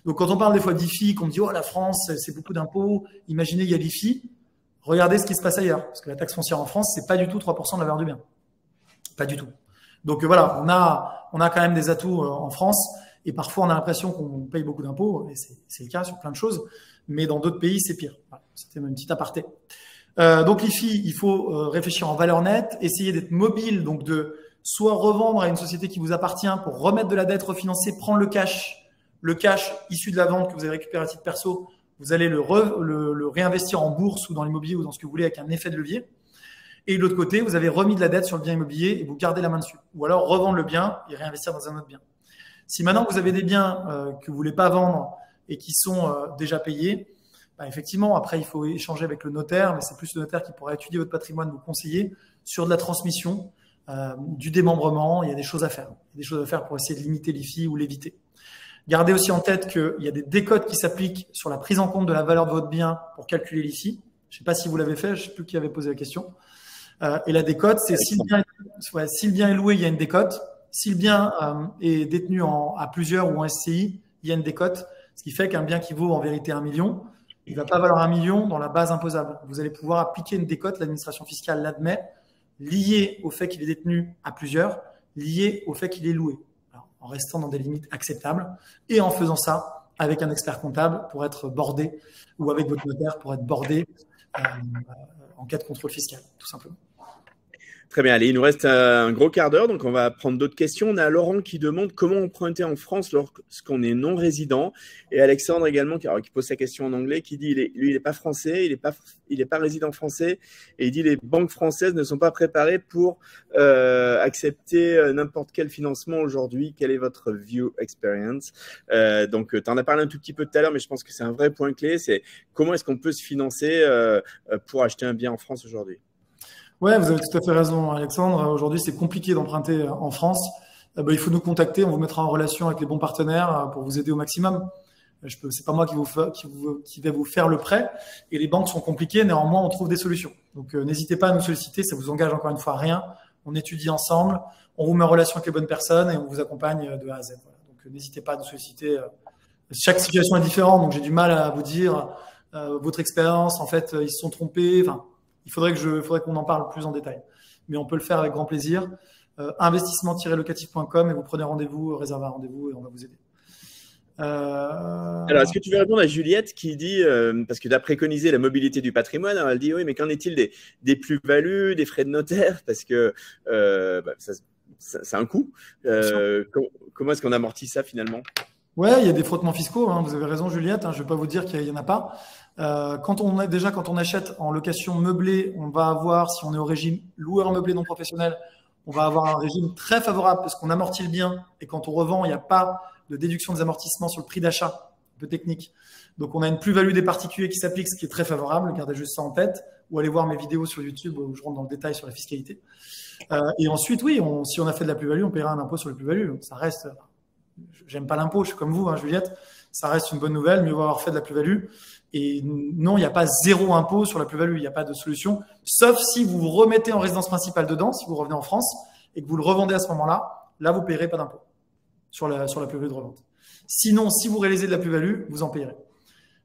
Donc, quand on parle des fois d'IFI, qu'on dit, oh, la France, c'est beaucoup d'impôts. Imaginez, il y a l'IFI. Regardez ce qui se passe ailleurs. Parce que la taxe foncière en France, c'est pas du tout 3% de la valeur du bien. Pas du tout. Donc, voilà, on a quand même des atouts en France. Et parfois, on a l'impression qu'on paye beaucoup d'impôts. Et c'est le cas sur plein de choses. Mais dans d'autres pays, c'est pire. Voilà. C'était une petite aparté. Donc, l'IFI, il faut réfléchir en valeur nette, essayer d'être mobile, donc de soit revendre à une société qui vous appartient pour remettre de la dette, refinancer, prendre le cash issu de la vente que vous avez récupéré à titre perso, vous allez le réinvestir en bourse ou dans l'immobilier ou dans ce que vous voulez avec un effet de levier. Et de l'autre côté, vous avez remis de la dette sur le bien immobilier et vous gardez la main dessus. Ou alors revendre le bien et réinvestir dans un autre bien. Si maintenant vous avez des biens que vous voulez pas vendre et qui sont déjà payés, bah, effectivement, après, il faut échanger avec le notaire, mais c'est plus le notaire qui pourra étudier votre patrimoine, vous conseiller sur de la transmission, du démembrement. Il y a des choses à faire. Il y a des choses à faire pour essayer de limiter l'IFI ou l'éviter. Gardez aussi en tête qu'il y a des décotes qui s'appliquent sur la prise en compte de la valeur de votre bien pour calculer l'IFI. Je ne sais pas si vous l'avez fait, je ne sais plus qui avait posé la question. Et la décote, c'est si le bien est loué, il y a une décote. Si le bien est détenu à plusieurs ou en SCI, il y a une décote. Ce qui fait qu'un bien qui vaut en vérité 1 million, il ne va pas valoir 1 million dans la base imposable. Vous allez pouvoir appliquer une décote, l'administration fiscale l'admet, liée au fait qu'il est détenu à plusieurs, liée au fait qu'il est loué, alors, en restant dans des limites acceptables et en faisant ça avec un expert comptable pour être bordé ou avec votre notaire pour être bordé en cas de contrôle fiscal, tout simplement. Très bien, allez, il nous reste un gros quart d'heure, donc on va prendre d'autres questions. On a Laurent qui demande comment emprunter en France lorsqu'on est non-résident. Et Alexandre également, qui pose sa question en anglais, qui dit lui, il n'est pas français, il n'est pas résident français. Et il dit les banques françaises ne sont pas préparées pour accepter n'importe quel financement aujourd'hui. Quelle est votre view experience? Donc, tu en as parlé un tout petit peu tout à l'heure, mais je pense que c'est un vrai point clé. C'est comment est-ce qu'on peut se financer pour acheter un bien en France aujourd'hui? Ouais, vous avez tout à fait raison, Alexandre. Aujourd'hui, c'est compliqué d'emprunter en France. Il faut nous contacter. On vous mettra en relation avec les bons partenaires pour vous aider au maximum. C'est pas moi qui vais vous faire le prêt. Et les banques sont compliquées. Néanmoins, on trouve des solutions. Donc, n'hésitez pas à nous solliciter. Ça vous engage encore une fois à rien. On étudie ensemble. On vous met en relation avec les bonnes personnes et on vous accompagne de A à Z. Voilà. Donc, n'hésitez pas à nous solliciter. Chaque situation est différente. Donc, j'ai du mal à vous dire votre expérience. En fait, ils se sont trompés. Enfin, il faudrait qu'on en parle plus en détail. Mais on peut le faire avec grand plaisir. Investissement-locatif.com et vous prenez rendez-vous, réservez un rendez-vous et on va vous aider. Alors, est-ce que tu veux répondre à Juliette qui dit, parce que tu as préconisé la mobilité du patrimoine, alors elle dit oui, mais qu'en est-il des plus-values, des frais de notaire? Parce que ça a un coût. Comment est-ce qu'on amortit ça finalement? Ouais, il y a des frottements fiscaux. Vous avez raison, Juliette. Je ne vais pas vous dire qu'il n'y en a pas. Quand on achète en location meublée, on va avoir, si on est au régime loueur meublé non professionnel, on va avoir un régime très favorable parce qu'on amortit le bien et quand on revend, il n'y a pas de déduction des amortissements sur le prix d'achat, un peu technique. Donc, on a une plus-value des particuliers qui s'applique, ce qui est très favorable. Gardez juste ça en tête ou allez voir mes vidéos sur YouTube où je rentre dans le détail sur la fiscalité. Et ensuite, oui, si on a fait de la plus-value, on paiera un impôt sur la plus-value. Ça reste, j'aime pas l'impôt, je suis comme vous, Juliette. Ça reste une bonne nouvelle, mieux vaut avoir fait de la plus-value. Et non, il n'y a pas zéro impôt sur la plus-value, il n'y a pas de solution, sauf si vous vous remettez en résidence principale dedans, si vous revenez en France et que vous le revendez à ce moment-là, là, vous ne payerez pas d'impôt sur la plus-value de revente. Sinon, si vous réalisez de la plus-value, vous en payerez.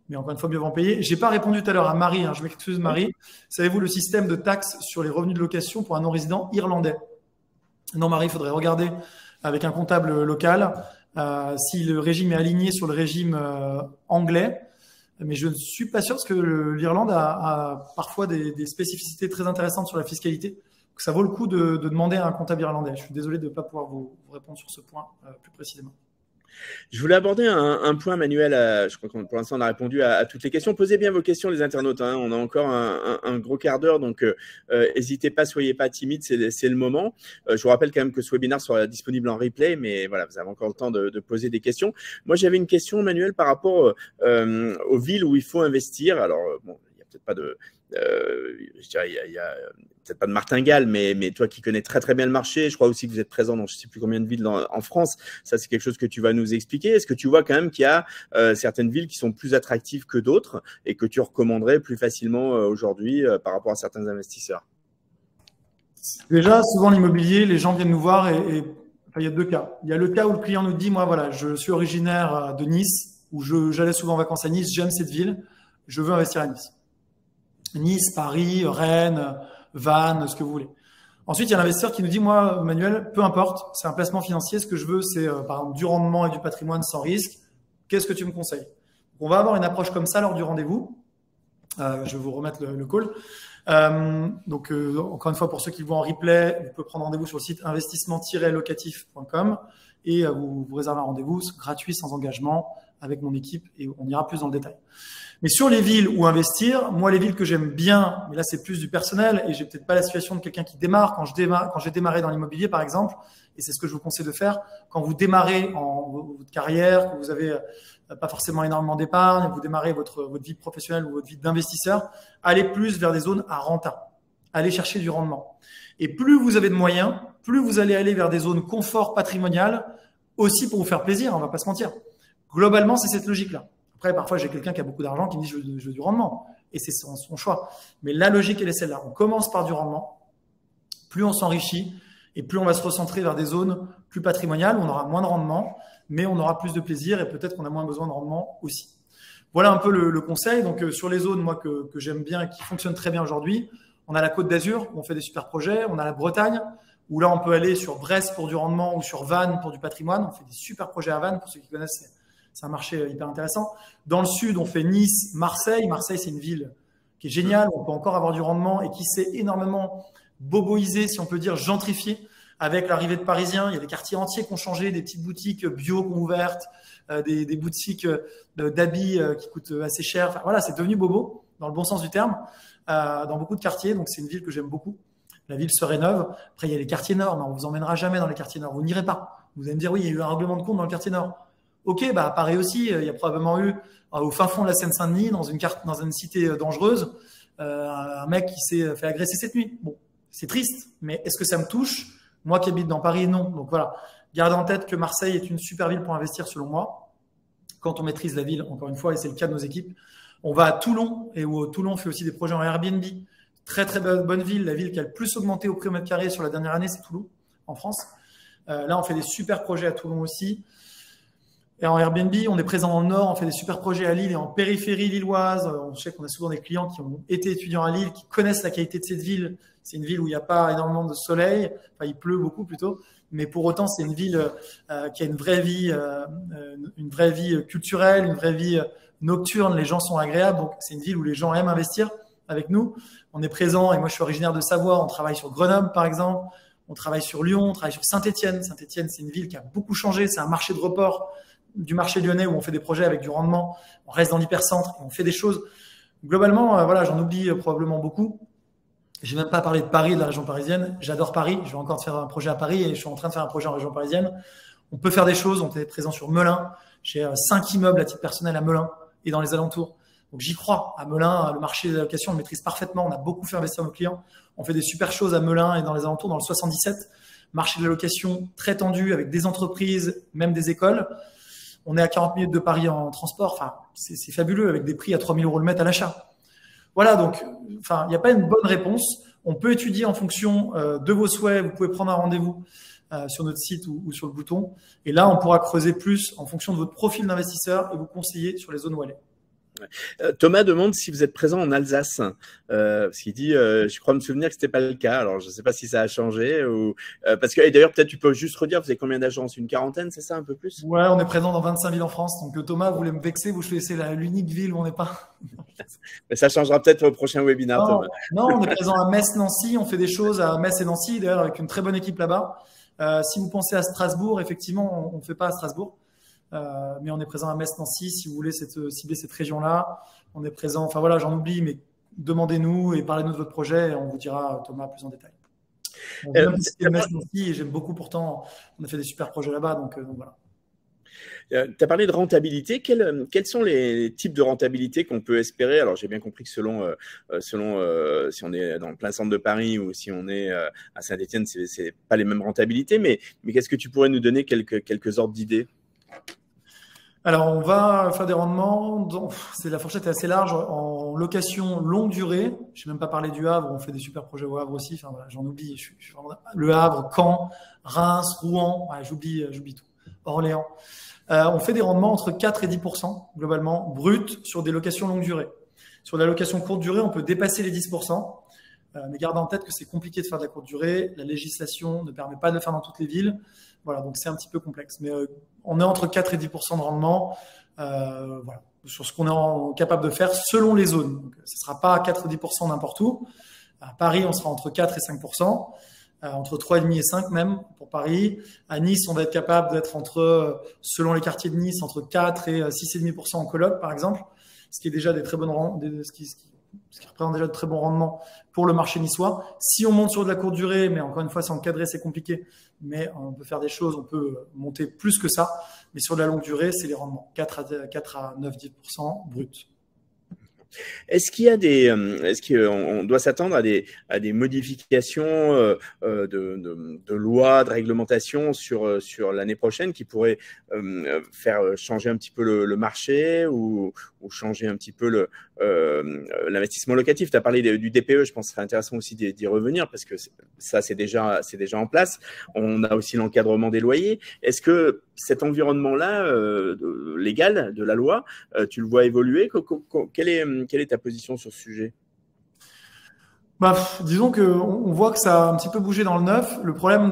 Mais encore une fois, mieux vaut en payer. Je n'ai pas répondu tout à l'heure à Marie, je m'excuse Marie. Savez-vous le système de taxe sur les revenus de location pour un non-résident irlandais? Non, Marie, il faudrait regarder avec un comptable local si le régime est aligné sur le régime anglais. Mais je ne suis pas sûr parce que l'Irlande a parfois des spécificités très intéressantes sur la fiscalité. ça vaut le coup de demander à un comptable irlandais. Je suis désolé de ne pas pouvoir vous répondre sur ce point plus précisément. Je voulais aborder un point, Manuel. Je crois que pour l'instant, on a répondu à toutes les questions. Posez bien vos questions, les internautes. Hein. On a encore un gros quart d'heure, donc n'hésitez pas, soyez pas timides, c'est le moment. Je vous rappelle quand même que ce webinaire sera disponible en replay, mais voilà, vous avez encore le temps de poser des questions. Moi, j'avais une question, Manuel, par rapport aux villes où il faut investir. Alors, bon, il n'y a peut-être pas de… je dirais, il y a peut-être pas de martingale, mais toi qui connais très bien le marché, je crois aussi que vous êtes présent dans je ne sais plus combien de villes en France. Ça, c'est quelque chose que tu vas nous expliquer. Est-ce que tu vois quand même qu'il y a certaines villes qui sont plus attractives que d'autres et que tu recommanderais plus facilement aujourd'hui par rapport à certains investisseurs? Déjà, souvent l'immobilier, les gens viennent nous voir et enfin, il y a deux cas. Il y a le cas où le client nous dit, moi voilà, je suis originaire de Nice, où j'allais souvent en vacances à Nice, j'aime cette ville, je veux investir à Nice. Nice, Paris, Rennes, Vannes, ce que vous voulez. Ensuite, il y a l'investisseur qui nous dit, moi, Manuel, peu importe, c'est un placement financier, ce que je veux, c'est par exemple du rendement et du patrimoine sans risque. Qu'est-ce que tu me conseilles? On va avoir une approche comme ça lors du rendez-vous. Je vais vous remettre le call. Encore une fois, pour ceux qui vont en replay, vous pouvez prendre rendez-vous sur le site investissement-locatif.com et vous réservez un rendez-vous gratuit, sans engagement, avec mon équipe et on ira plus dans le détail. Mais sur les villes où investir, moi, les villes que j'aime bien, mais là, c'est plus du personnel et j'ai peut-être pas la situation de quelqu'un qui démarre. Quand j'ai démarré dans l'immobilier, par exemple, et c'est ce que je vous conseille de faire, quand vous démarrez en votre carrière, que vous avez pas forcément énormément d'épargne, vous démarrez votre vie professionnelle ou votre vie d'investisseur, allez plus vers des zones à renta. Allez chercher du rendement. Et plus vous avez de moyens, plus vous allez aller vers des zones confort patrimonial, aussi pour vous faire plaisir, on va pas se mentir. Globalement, c'est cette logique-là. Après, parfois, j'ai quelqu'un qui a beaucoup d'argent qui me dit je veux du rendement. Et c'est son choix. Mais la logique, elle est celle-là. On commence par du rendement. Plus on s'enrichit et plus on va se recentrer vers des zones plus patrimoniales où on aura moins de rendement, mais on aura plus de plaisir et peut-être qu'on a moins besoin de rendement aussi. Voilà un peu le conseil. Donc, sur les zones, moi, que j'aime bien et qui fonctionnent très bien aujourd'hui, on a la Côte d'Azur où on fait des super projets. On a la Bretagne où là, on peut aller sur Brest pour du rendement ou sur Vannes pour du patrimoine. On fait des super projets à Vannes pour ceux qui connaissent. C'est un marché hyper intéressant. Dans le sud, on fait Nice, Marseille. Marseille, c'est une ville qui est géniale. On peut encore avoir du rendement et qui s'est énormément boboisé, si on peut dire, gentrifié avec l'arrivée de Parisiens. Il y a des quartiers entiers qui ont changé, des petites boutiques bio qui ont ouvertes, des boutiques d'habits qui coûtent assez cher. Enfin, voilà, c'est devenu bobo dans le bon sens du terme dans beaucoup de quartiers. Donc, c'est une ville que j'aime beaucoup. La ville se rénove. Après, il y a les quartiers nord, mais on vous emmènera jamais dans les quartiers nord. Vous n'irez pas. Vous allez me dire, oui, il y a eu un règlement de compte dans le quartier nord. Ok, bah à Paris aussi, il y a probablement eu au fin fond de la Seine-Saint-Denis, dans une cité dangereuse, un mec qui s'est fait agresser cette nuit. Bon, c'est triste, mais est-ce que ça me touche? Moi qui habite dans Paris, non. Donc voilà, gardez en tête que Marseille est une super ville pour investir selon moi. Quand on maîtrise la ville, encore une fois, et c'est le cas de nos équipes, on va à Toulon et où Toulon fait aussi des projets en Airbnb. Très très bonne ville, la ville qui a le plus augmenté au prix au mètre carré sur la dernière année, c'est Toulon, en France. Là, on fait des super projets à Toulon aussi. Et en Airbnb, on est présent dans le Nord, on fait des super projets à Lille et en périphérie lilloise. On sait qu'on a souvent des clients qui ont été étudiants à Lille, qui connaissent la qualité de cette ville. C'est une ville où il n'y a pas énormément de soleil, enfin il pleut beaucoup plutôt, mais pour autant c'est une ville qui a une vraie vie culturelle, une vraie vie nocturne. Les gens sont agréables, donc c'est une ville où les gens aiment investir avec nous. On est présent et moi je suis originaire de Savoie. On travaille sur Grenoble par exemple, on travaille sur Lyon, on travaille sur Saint-Étienne. Saint-Étienne, c'est une ville qui a beaucoup changé. C'est un marché de report du marché lyonnais où on fait des projets avec du rendement, on reste dans l'hypercentre et on fait des choses. Globalement, voilà, j'en oublie probablement beaucoup. J'ai même pas parlé de Paris, de la région parisienne. J'adore Paris. Je vais encore faire un projet à Paris et je suis en train de faire un projet en région parisienne. On peut faire des choses. On est présent sur Melun. J'ai 5 immeubles à titre personnel à Melun et dans les alentours. Donc j'y crois. À Melun, le marché de la location, on le maîtrise parfaitement. On a beaucoup fait investir nos clients. On fait des super choses à Melun et dans les alentours, dans le 77. Marché de la location très tendu avec des entreprises, même des écoles. On est à 40 minutes de Paris en transport. Enfin, c'est fabuleux avec des prix à 3 000 € le mètre à l'achat. Voilà, donc, enfin, il n'y a pas une bonne réponse. On peut étudier en fonction de vos souhaits. Vous pouvez prendre un rendez-vous sur notre site ou sur le bouton. Et là, on pourra creuser plus en fonction de votre profil d'investisseur et vous conseiller sur les zones où aller. Thomas demande si vous êtes présent en Alsace, parce qu'il dit, je crois me souvenir que c'était pas le cas. Alors je ne sais pas si ça a changé ou parce que et d'ailleurs peut-être tu peux juste redire, vous avez combien d'agences? Une quarantaine, c'est ça, un peu plus? Ouais, on est présent dans 25 villes en France. Donc Thomas, vous voulez me vexer, vous choisissez l'unique ville où on n'est pas. Mais ça changera peut-être au prochain webinaire, Non, Thomas. non, on est présent à Metz, Nancy. On fait des choses à Metz et Nancy, d'ailleurs avec une très bonne équipe là-bas. Si vous pensez à Strasbourg, effectivement, on ne fait pas à Strasbourg. Mais on est présent à Metz, Nancy, si vous voulez cibler cette région-là. On est présent, enfin voilà, j'en oublie, mais demandez-nous et parlez-nous de votre projet et on vous dira, Thomas, plus en détail. J'aime Metz, Nancy et j'aime beaucoup, pourtant, on a fait des super projets là-bas, donc voilà. Tu as parlé de rentabilité. Quels sont les types de rentabilité qu'on peut espérer? Alors, j'ai bien compris que selon si on est dans le plein centre de Paris ou si on est à Saint-Étienne, ce n'est pas les mêmes rentabilités. Mais qu'est-ce que tu pourrais nous donner quelques ordres d'idées? Alors, on va faire des rendements, la fourchette est assez large, en location longue durée. Je n'ai même pas parlé du Havre, on fait des super projets au Havre aussi. Enfin, voilà, j'en oublie. Le Havre, Caen, Reims, Rouen, j'oublie tout. Orléans. On fait des rendements entre 4 et 10% globalement, brut, sur des locations longue durée. Sur la location courte durée, on peut dépasser les 10%. Mais gardez en tête que c'est compliqué de faire de la courte durée. La législation ne permet pas de le faire dans toutes les villes. Voilà, donc c'est un petit peu complexe. Mais on est entre 4 et 10% de rendement voilà, sur ce qu'on est capable de faire selon les zones. Donc, ce ne sera pas 4 et 10% n'importe où. À Paris, on sera entre 4 et 5%, entre 3,5 et 5 même pour Paris. À Nice, on va être capable d'être selon les quartiers de Nice, entre 4 et 6,5% en coloc, par exemple, ce qui est déjà des très bonnes ce qui représente déjà de très bons rendements pour le marché niçois. Si on monte sur de la courte durée, mais encore une fois, c'est encadré, c'est compliqué, mais on peut faire des choses, on peut monter plus que ça. Mais sur de la longue durée, c'est les rendements 4 à 9-10% brut. Est-ce qu'on doit s'attendre à des modifications de loi, de réglementation sur l'année prochaine qui pourraient faire changer un petit peu le marché ou changer un petit peu l'investissement locatif? Tu as parlé du DPE, je pense que ce serait intéressant aussi d'y revenir parce que ça, c'est déjà en place. On a aussi l'encadrement des loyers. Est-ce que cet environnement-là, légal de la loi, tu le vois évoluer? Quelle est ta position sur ce sujet? Disons qu'on voit que ça a un petit peu bougé dans le neuf. Le problème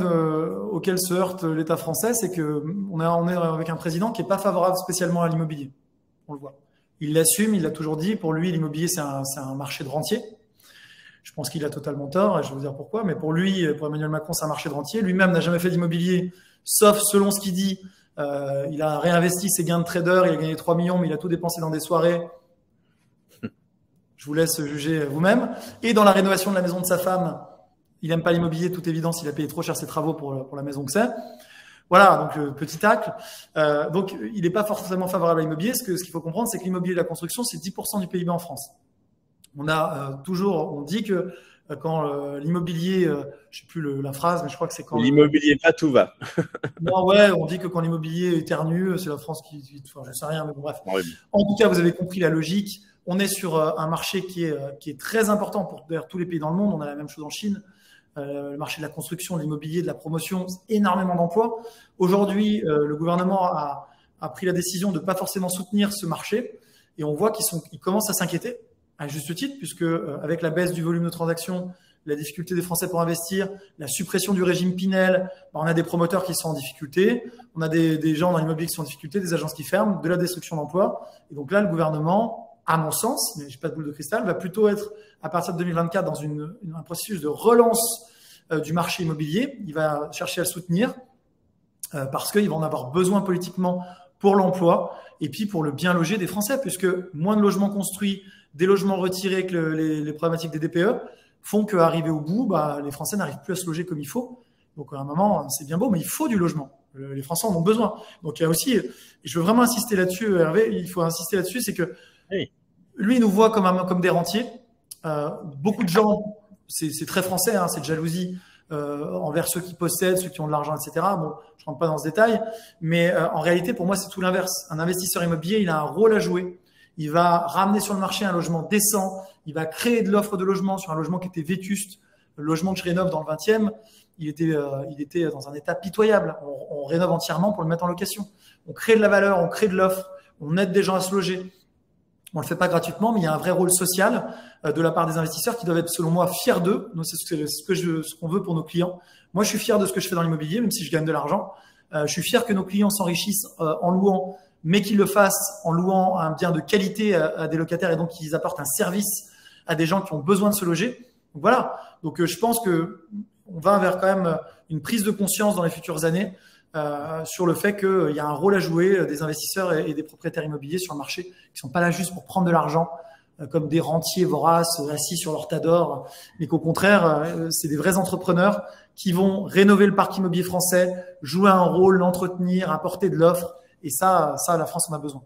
auquel se heurte l'État français, c'est qu'on est avec un président qui n'est pas favorable spécialement à l'immobilier. On le voit. Il l'assume, il l'a toujours dit. Pour lui, l'immobilier, c'est un marché de rentier. Je pense qu'il a totalement tort et je vais vous dire pourquoi. Mais pour lui, pour Emmanuel Macron, c'est un marché de rentier. Lui-même n'a jamais fait d'immobilier, sauf selon ce qu'il dit. Il a réinvesti ses gains de trader, il a gagné 3 millions, mais il a tout dépensé dans des soirées. Je vous laisse juger vous-même. Et dans la rénovation de la maison de sa femme, il n'aime pas l'immobilier, de toute évidence, il a payé trop cher ses travaux pour la maison que c'est. Voilà, donc petit tacle. Donc il n'est pas forcément favorable à l'immobilier. Ce qu'il faut comprendre, c'est que l'immobilier et la construction, c'est 10% du PIB en France. On dit que quand l'immobilier, je sais plus la phrase, mais je crois que c'est quand l'immobilier va, tout va. Non, ouais, on dit que quand l'immobilier éternue, c'est la France enfin, je sais rien, mais bon, bref. Oui. En tout cas, vous avez compris la logique. On est sur un marché qui est très important pour d'ailleurs tous les pays dans le monde. On a la même chose en Chine. Le marché de la construction, de l'immobilier, de la promotion, énormément d'emplois. Aujourd'hui, le gouvernement a pris la décision de ne pas forcément soutenir ce marché et on voit qu'ils commencent à s'inquiéter, à juste titre, puisque avec la baisse du volume de transactions, la difficulté des Français pour investir, la suppression du régime Pinel, on a des promoteurs qui sont en difficulté, on a des gens dans l'immobilier qui sont en difficulté, des agences qui ferment, de la destruction d'emplois. Et donc là, le gouvernement, à mon sens, mais je n'ai pas de boule de cristal, va plutôt être, à partir de 2024, dans un processus de relance du marché immobilier. Il va chercher à le soutenir parce qu'il va en avoir besoin politiquement pour l'emploi et puis pour le bien loger des Français, puisque moins de logements construits, des logements retirés avec les problématiques des DPE font qu'arriver au bout, les Français n'arrivent plus à se loger comme il faut. Donc à un moment, c'est bien beau, mais il faut du logement. Les Français en ont besoin. Donc il y a aussi, et je veux vraiment insister là-dessus, Hervé, il faut insister là-dessus, c'est que lui, il nous voit comme des rentiers. Beaucoup de gens, c'est très français, hein, cette jalousie envers ceux qui possèdent, ceux qui ont de l'argent, etc. Bon, je rentre pas dans ce détail, mais en réalité, pour moi, c'est tout l'inverse. Un investisseur immobilier, il a un rôle à jouer. Il va ramener sur le marché un logement décent. Il va créer de l'offre de logement sur un logement qui était vétuste. Le logement que je rénove dans le 20e, il était dans un état pitoyable. On rénove entièrement pour le mettre en location. On crée de la valeur, on crée de l'offre, on aide des gens à se loger. On le fait pas gratuitement, mais il y a un vrai rôle social de la part des investisseurs qui doivent être, selon moi, fiers d'eux. Donc, c'est ce qu'on veut pour nos clients. Moi, je suis fier de ce que je fais dans l'immobilier, même si je gagne de l'argent. Je suis fier que nos clients s'enrichissent en louant, mais qu'ils le fassent en louant un bien de qualité à des locataires et donc qu'ils apportent un service à des gens qui ont besoin de se loger. Donc voilà. Donc je pense que on va vers quand même une prise de conscience dans les futures années sur le fait qu'il y a un rôle à jouer des investisseurs et des propriétaires immobiliers sur le marché qui sont pas là juste pour prendre de l'argent comme des rentiers voraces assis sur leur tas d'or, mais qu'au contraire, c'est des vrais entrepreneurs qui vont rénover le parc immobilier français, jouer un rôle, l'entretenir, apporter de l'offre. Et ça, la France en a besoin.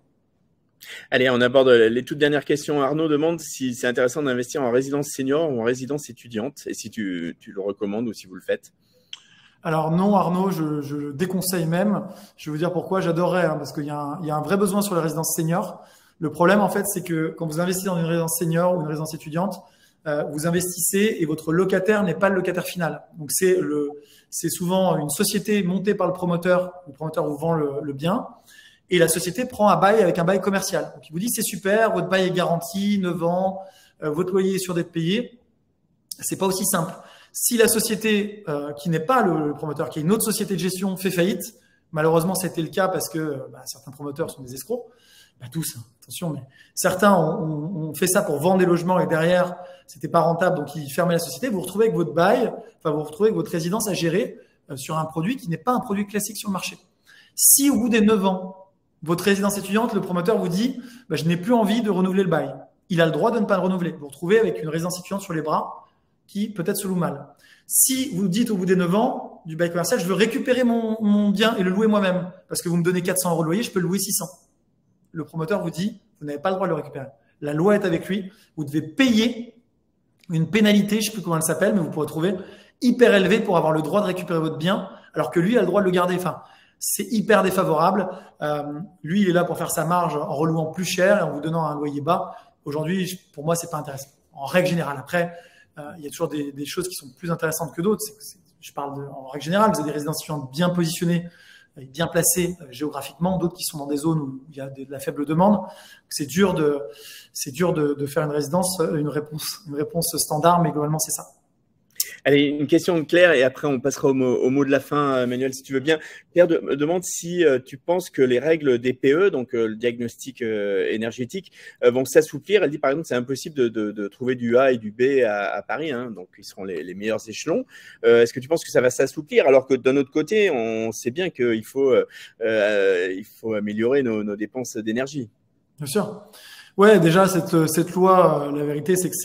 Allez, on aborde les toutes dernières questions. Arnaud demande si c'est intéressant d'investir en résidence senior ou en résidence étudiante et si tu le recommandes ou si vous le faites. Alors non, Arnaud, je déconseille même. Je vais vous dire pourquoi. J'adorerais, parce qu'il y a un vrai besoin sur les résidences seniors. Le problème, en fait, c'est que quand vous investissez dans une résidence senior ou une résidence étudiante, vous investissez et votre locataire n'est pas le locataire final. Donc c'est souvent une société montée par le promoteur vous vend le bien. Et la société prend un bail avec un bail commercial. Donc, il vous dit, c'est super, votre bail est garanti, 9 ans, votre loyer est sûr d'être payé. C'est pas aussi simple. Si la société, qui n'est pas le promoteur, qui est une autre société de gestion, fait faillite, malheureusement, c'était le cas parce que certains promoteurs sont des escrocs. Tous, hein, attention, mais certains ont fait ça pour vendre des logements et derrière, c'était pas rentable, donc ils fermaient la société. Vous vous retrouvez avec votre bail, vous vous retrouvez avec votre résidence à gérer sur un produit qui n'est pas un produit classique sur le marché. Si au bout des 9 ans, votre résidence étudiante, le promoteur vous dit je n'ai plus envie de renouveler le bail. Il a le droit de ne pas le renouveler. Vous vous retrouvez avec une résidence étudiante sur les bras qui peut-être se loue mal. Si vous dites au bout des 9 ans du bail commercial, je veux récupérer mon bien et le louer moi-même parce que vous me donnez 400 € de loyer, je peux le louer 600. Le promoteur vous dit vous n'avez pas le droit de le récupérer. La loi est avec lui. Vous devez payer une pénalité, je ne sais plus comment elle s'appelle, mais vous pourrez trouver hyper élevée pour avoir le droit de récupérer votre bien alors que lui a le droit de le garder. Enfin, c'est hyper défavorable. Lui, il est là pour faire sa marge en relouant plus cher et en vous donnant un loyer bas. Aujourd'hui, pour moi, c'est pas intéressant. En règle générale. Après, il y a toujours des choses qui sont plus intéressantes que d'autres. Je parle en règle générale. Vous avez des résidences étudiantes bien positionnées, bien placées géographiquement, d'autres qui sont dans des zones où il y a de la faible demande. C'est dur de faire une réponse standard, mais globalement, c'est ça. Allez, une question claire et après on passera au mot de la fin, Manuel, si tu veux bien. Claire me demande si tu penses que les règles des PE, donc le diagnostic énergétique, vont s'assouplir. Elle dit par exemple c'est impossible de trouver du A et du B à Paris, hein, donc ils seront les meilleurs échelons. Est-ce que tu penses que ça va s'assouplir alors que d'un autre côté, on sait bien qu'il faut améliorer nos dépenses d'énergie? Bien sûr. Ouais, déjà cette loi, la vérité c'est que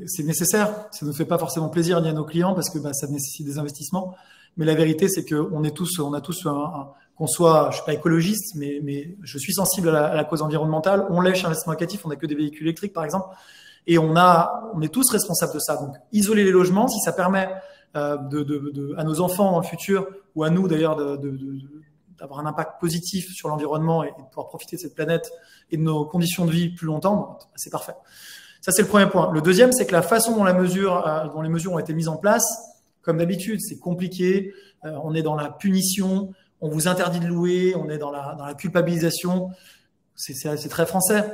c'est nécessaire. Ça ne fait pas forcément plaisir ni à nos clients parce que ça nécessite des investissements. Mais la vérité c'est que on a tous qu'on soit, je suis pas écologiste, mais je suis sensible à la cause environnementale. On lèche investissement locatif, on n'a que des véhicules électriques par exemple, et on est tous responsables de ça. Donc isoler les logements, si ça permet à nos enfants dans le futur ou à nous d'ailleurs d'avoir un impact positif sur l'environnement et de pouvoir profiter de cette planète et de nos conditions de vie plus longtemps, c'est parfait. Ça, c'est le premier point. Le deuxième, c'est que la façon dont les mesures ont été mises en place, comme d'habitude, c'est compliqué. On est dans la punition, on vous interdit de louer, on est dans la culpabilisation. C'est très français.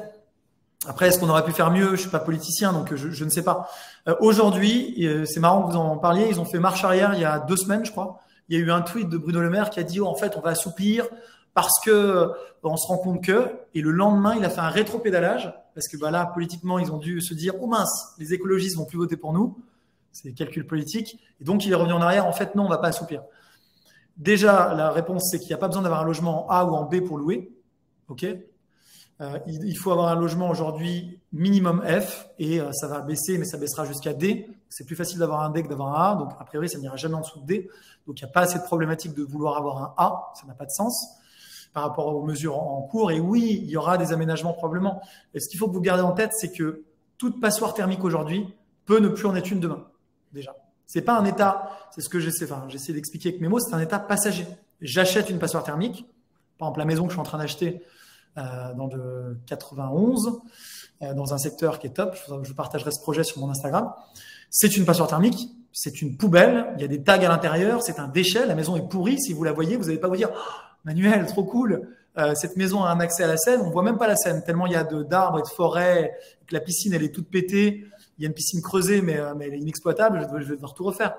Après, est-ce qu'on aurait pu faire mieux? Je suis pas politicien, donc je ne sais pas. Aujourd'hui, c'est marrant que vous en parliez, ils ont fait marche arrière il y a 2 semaines, je crois. Il y a eu un tweet de Bruno Le Maire qui a dit en fait on va assouplir parce que on se rend compte que, et le lendemain il a fait un rétro-pédalage parce que là politiquement ils ont dû se dire oh mince, les écologistes vont plus voter pour nous, c'est calcul politique, et donc il est revenu en arrière. En fait non, on va pas assouplir. Déjà la réponse c'est qu'il n'y a pas besoin d'avoir un logement en A ou en B pour louer, ok. Il faut avoir un logement aujourd'hui minimum F et ça va baisser, mais ça baissera jusqu'à D. C'est plus facile d'avoir un D que d'avoir un A, donc a priori ça n'ira jamais en dessous de D. Donc il n'y a pas assez de problématique de vouloir avoir un A, ça n'a pas de sens par rapport aux mesures en cours. Et oui, il y aura des aménagements probablement. Et ce qu'il faut que vous gardiez en tête, c'est que toute passoire thermique aujourd'hui peut ne plus en être une demain. Déjà, c'est pas un état. C'est ce que j'essaie d'expliquer avec mes mots. C'est un état passager. J'achète une passoire thermique, par exemple la maison que je suis en train d'acheter. Dans le 91, dans un secteur qui est top. Je partagerai ce projet sur mon Instagram. C'est une passoire thermique, c'est une poubelle, il y a des tags à l'intérieur, c'est un déchet, la maison est pourrie. Si vous la voyez, vous n'allez pas vous dire oh, Manuel, trop cool, Cette maison a un accès à la Seine. On voit même pas la Seine, tellement il y a d'arbres et de forêts, que la piscine, elle est toute pétée. Il y a une piscine creusée, mais elle est inexploitable. Je vais devoir tout refaire.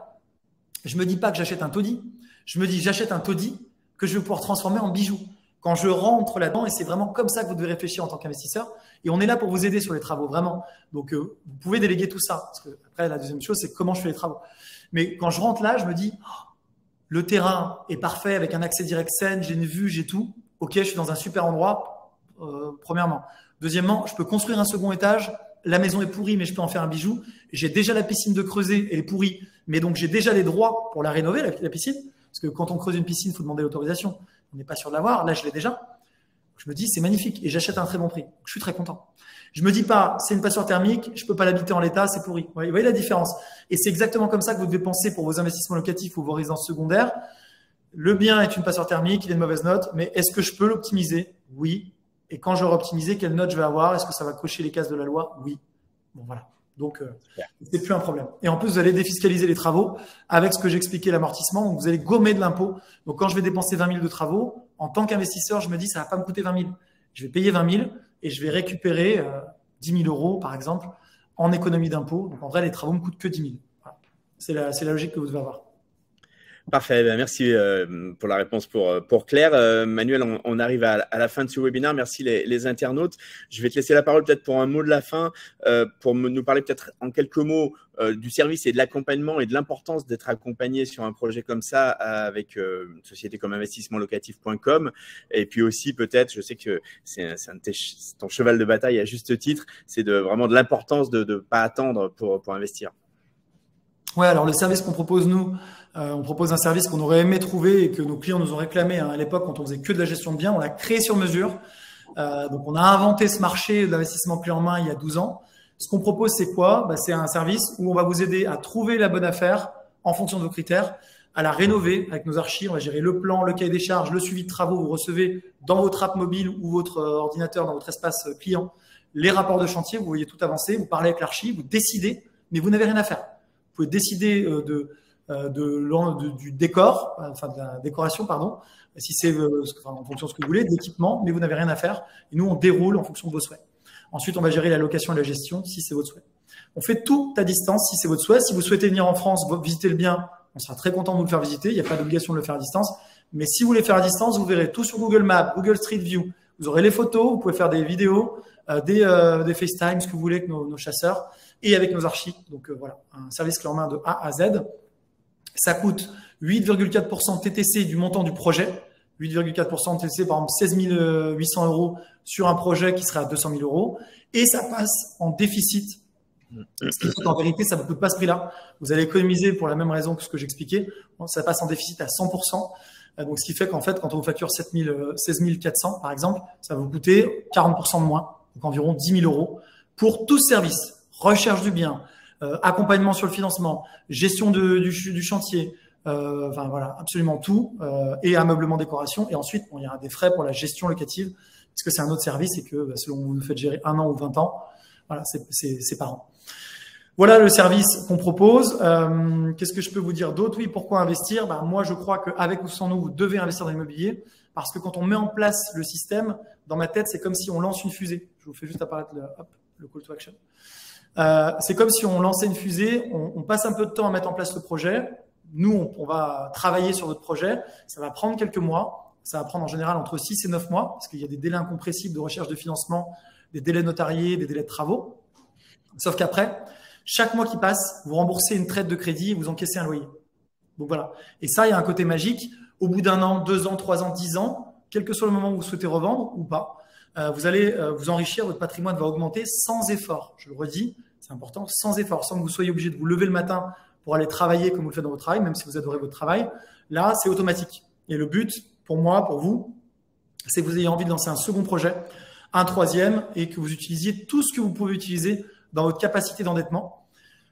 Je me dis pas que j'achète un taudis. Je me dis, j'achète un taudis que je vais pouvoir transformer en bijoux. Quand je rentre là-dedans, et c'est vraiment comme ça que vous devez réfléchir en tant qu'investisseur. Et on est là pour vous aider sur les travaux, vraiment. Donc, vous pouvez déléguer tout ça. Parce que après, la deuxième chose, c'est comment je fais les travaux. Mais quand je rentre là, je me dis, oh, le terrain est parfait avec un accès direct Seine, j'ai une vue, j'ai tout. Ok, je suis dans un super endroit, premièrement. Deuxièmement, je peux construire un second étage. La maison est pourrie, mais je peux en faire un bijou. J'ai déjà la piscine de creuser, elle est pourrie. Mais donc, j'ai déjà les droits pour la rénover, la piscine. Parce que quand on creuse une piscine, il faut demander l'autorisation. On n'est pas sûr de l'avoir. Là, je l'ai déjà. Je me dis, c'est magnifique. Et j'achète à un très bon prix. Donc, je suis très content. Je me dis pas, c'est une passoire thermique, je peux pas l'habiter en l'état, c'est pourri. Vous voyez la différence. Et c'est exactement comme ça que vous devez penser pour vos investissements locatifs ou vos résidences secondaires. Le bien est une passoire thermique, il est de mauvaise note, mais est-ce que je peux l'optimiser? Oui. Et quand je vais optimiser, quelle note je vais avoir? Est-ce que ça va cocher les cases de la loi? Oui. Bon, voilà. Donc, c'est plus un problème. Et en plus, vous allez défiscaliser les travaux avec ce que j'ai expliqué, l'amortissement. Donc, vous allez gommer de l'impôt. Donc, quand je vais dépenser 20 000 de travaux, en tant qu'investisseur, je me dis, ça va pas me coûter 20 000. Je vais payer 20 000 et je vais récupérer 10 000 euros, par exemple, en économie d'impôt. Donc, en vrai, les travaux me coûtent que 10 000. Voilà. C'est la logique que vous devez avoir. Parfait, merci pour la réponse pour Claire. Manuel, on arrive à la fin de ce webinaire. Merci les internautes. Je vais te laisser la parole peut-être pour un mot de la fin, pour nous parler peut-être en quelques mots du service et de l'accompagnement et de l'importance d'être accompagné sur un projet comme ça avec une société comme investissementlocatif.com. Et puis aussi peut-être, je sais que c'est ton cheval de bataille à juste titre, c'est vraiment de l'importance de ne pas attendre pour investir. Ouais, alors le service qu'on propose, nous, on propose un service qu'on aurait aimé trouver et que nos clients nous ont réclamé à l'époque quand on faisait que de la gestion de biens. On l'a créé sur mesure. Donc, on a inventé ce marché de l'investissement clé en main il y a 12 ans. Ce qu'on propose, c'est quoi? C'est un service où on va vous aider à trouver la bonne affaire en fonction de vos critères, à la rénover avec nos archives. On va gérer le plan, le cahier des charges, le suivi de travaux. Vous recevez dans votre app mobile ou votre ordinateur, dans votre espace client, les rapports de chantier. Vous voyez tout avancer. Vous parlez avec l'archi, vous décidez, mais vous n'avez rien à faire. Vous pouvez décider du décor, enfin de la décoration, pardon, si c'est en fonction de ce que vous voulez, de l'équipement, mais vous n'avez rien à faire. Et nous, on déroule en fonction de vos souhaits. Ensuite, on va gérer la location et la gestion si c'est votre souhait. On fait tout à distance si c'est votre souhait. Si vous souhaitez venir en France, visiter le bien, on sera très content de vous le faire visiter. Il n'y a pas d'obligation de le faire à distance. Mais si vous voulez faire à distance, vous verrez tout sur Google Maps, Google Street View. Vous aurez les photos, vous pouvez faire des vidéos, des FaceTime, ce que vous voulez avec nos chasseurs et avec nos archives. Donc voilà, un service clé en main de A à Z. Ça coûte 8,4% TTC du montant du projet. 8,4% TTC, par exemple 16 800 euros sur un projet qui serait à 200 000 euros. Et ça passe en déficit. Ce qui fait qu'en vérité, ça ne vous coûte pas ce prix-là. Vous allez économiser pour la même raison que ce que j'expliquais. Ça passe en déficit à 100%. Donc, ce qui fait qu'en fait, quand on vous facture 16 400, par exemple, ça va vous coûter 40% de moins. Donc, environ 10 000 euros pour tout service. Recherche du bien, accompagnement sur le financement, gestion du chantier, enfin voilà, absolument tout, et ameublement décoration. Et ensuite, il y aura des frais pour la gestion locative, parce que c'est un autre service et que selon que vous nous faites gérer 1 an ou 20 ans, voilà, c'est par an. Voilà le service qu'on propose. Qu'est-ce que je peux vous dire d'autre? Oui, pourquoi investir? Moi, je crois qu'avec ou sans nous, vous devez investir dans l'immobilier, parce que quand on met en place le système, dans ma tête, c'est comme si on lance une fusée. Je vous fais juste apparaître le call to action. C'est comme si on lançait une fusée, on passe un peu de temps à mettre en place le projet. Nous, on va travailler sur votre projet. Ça va prendre quelques mois. Ça va prendre en général entre 6 et 9 mois, parce qu'il y a des délais incompressibles de recherche de financement, des délais notariés, des délais de travaux. Sauf qu'après, chaque mois qui passe, vous remboursez une traite de crédit et vous encaissez un loyer. Donc voilà. Et ça, il y a un côté magique. Au bout d'1 an, 2 ans, 3 ans, 10 ans, quel que soit le moment où vous souhaitez revendre ou pas, vous allez vous enrichir, votre patrimoine va augmenter sans effort. Je le redis, c'est important, sans effort, sans que vous soyez obligé de vous lever le matin pour aller travailler comme vous le faites dans votre travail, même si vous adorez votre travail. Là, c'est automatique. Et le but, pour moi, pour vous, c'est que vous ayez envie de lancer un second projet, un troisième, et que vous utilisiez tout ce que vous pouvez utiliser dans votre capacité d'endettement.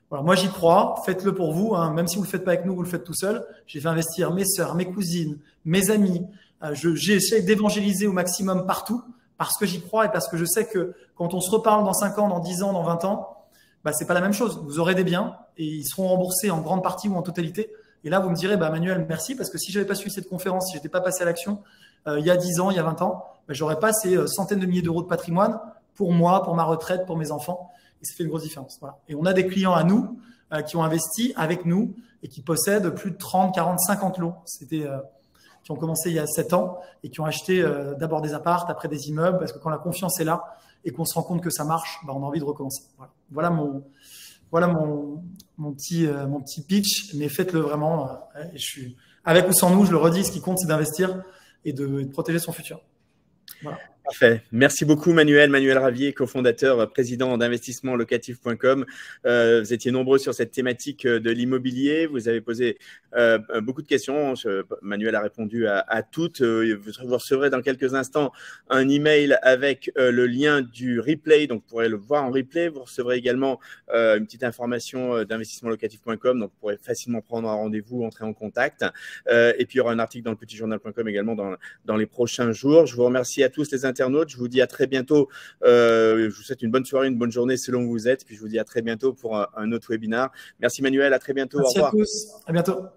Voilà, moi, j'y crois. Faites-le pour vous. Même si vous ne le faites pas avec nous, vous le faites tout seul. J'ai fait investir mes sœurs, mes cousines, mes amis. J'essaie d'évangéliser au maximum partout parce que j'y crois et parce que je sais que quand on se reparle dans 5 ans, dans 10 ans, dans 20 ans, c'est pas la même chose. Vous aurez des biens et ils seront remboursés en grande partie ou en totalité. Et là, vous me direz, Manuel, merci, parce que si j'avais pas suivi cette conférence, si j'étais pas passé à l'action, il y a 10 ans, il y a 20 ans, j'aurais pas ces centaines de milliers d'euros de patrimoine pour moi, pour ma retraite, pour mes enfants. Et ça fait une grosse différence. Voilà. Et on a des clients à nous qui ont investi avec nous et qui possèdent plus de 30, 40, 50 lots. Qui ont commencé il y a 7 ans et qui ont acheté d'abord des appartes, après des immeubles, parce que quand la confiance est là et qu'on se rend compte que ça marche, on a envie de recommencer. Voilà mon petit pitch, mais faites-le vraiment. Je suis avec ou sans nous, je le redis, ce qui compte, c'est d'investir et de protéger son futur. Voilà. Parfait. Merci beaucoup, Manuel. Manuel Ravier, cofondateur, président d'investissementlocatif.com. Vous étiez nombreux sur cette thématique de l'immobilier. Vous avez posé beaucoup de questions. Manuel a répondu à toutes. Vous recevrez dans quelques instants un email avec le lien du replay. Donc, vous pourrez le voir en replay. Vous recevrez également une petite information d'investissementlocatif.com. Donc, vous pourrez facilement prendre un rendez-vous, entrer en contact. Et puis, il y aura un article dans le petitjournal.com également dans les prochains jours. Je vous remercie à tous les internautes. Je vous dis à très bientôt. Je vous souhaite une bonne soirée, une bonne journée selon où vous êtes. Puis je vous dis à très bientôt pour un autre webinaire. Merci Manuel, à très bientôt. Merci au revoir. À tous. À bientôt.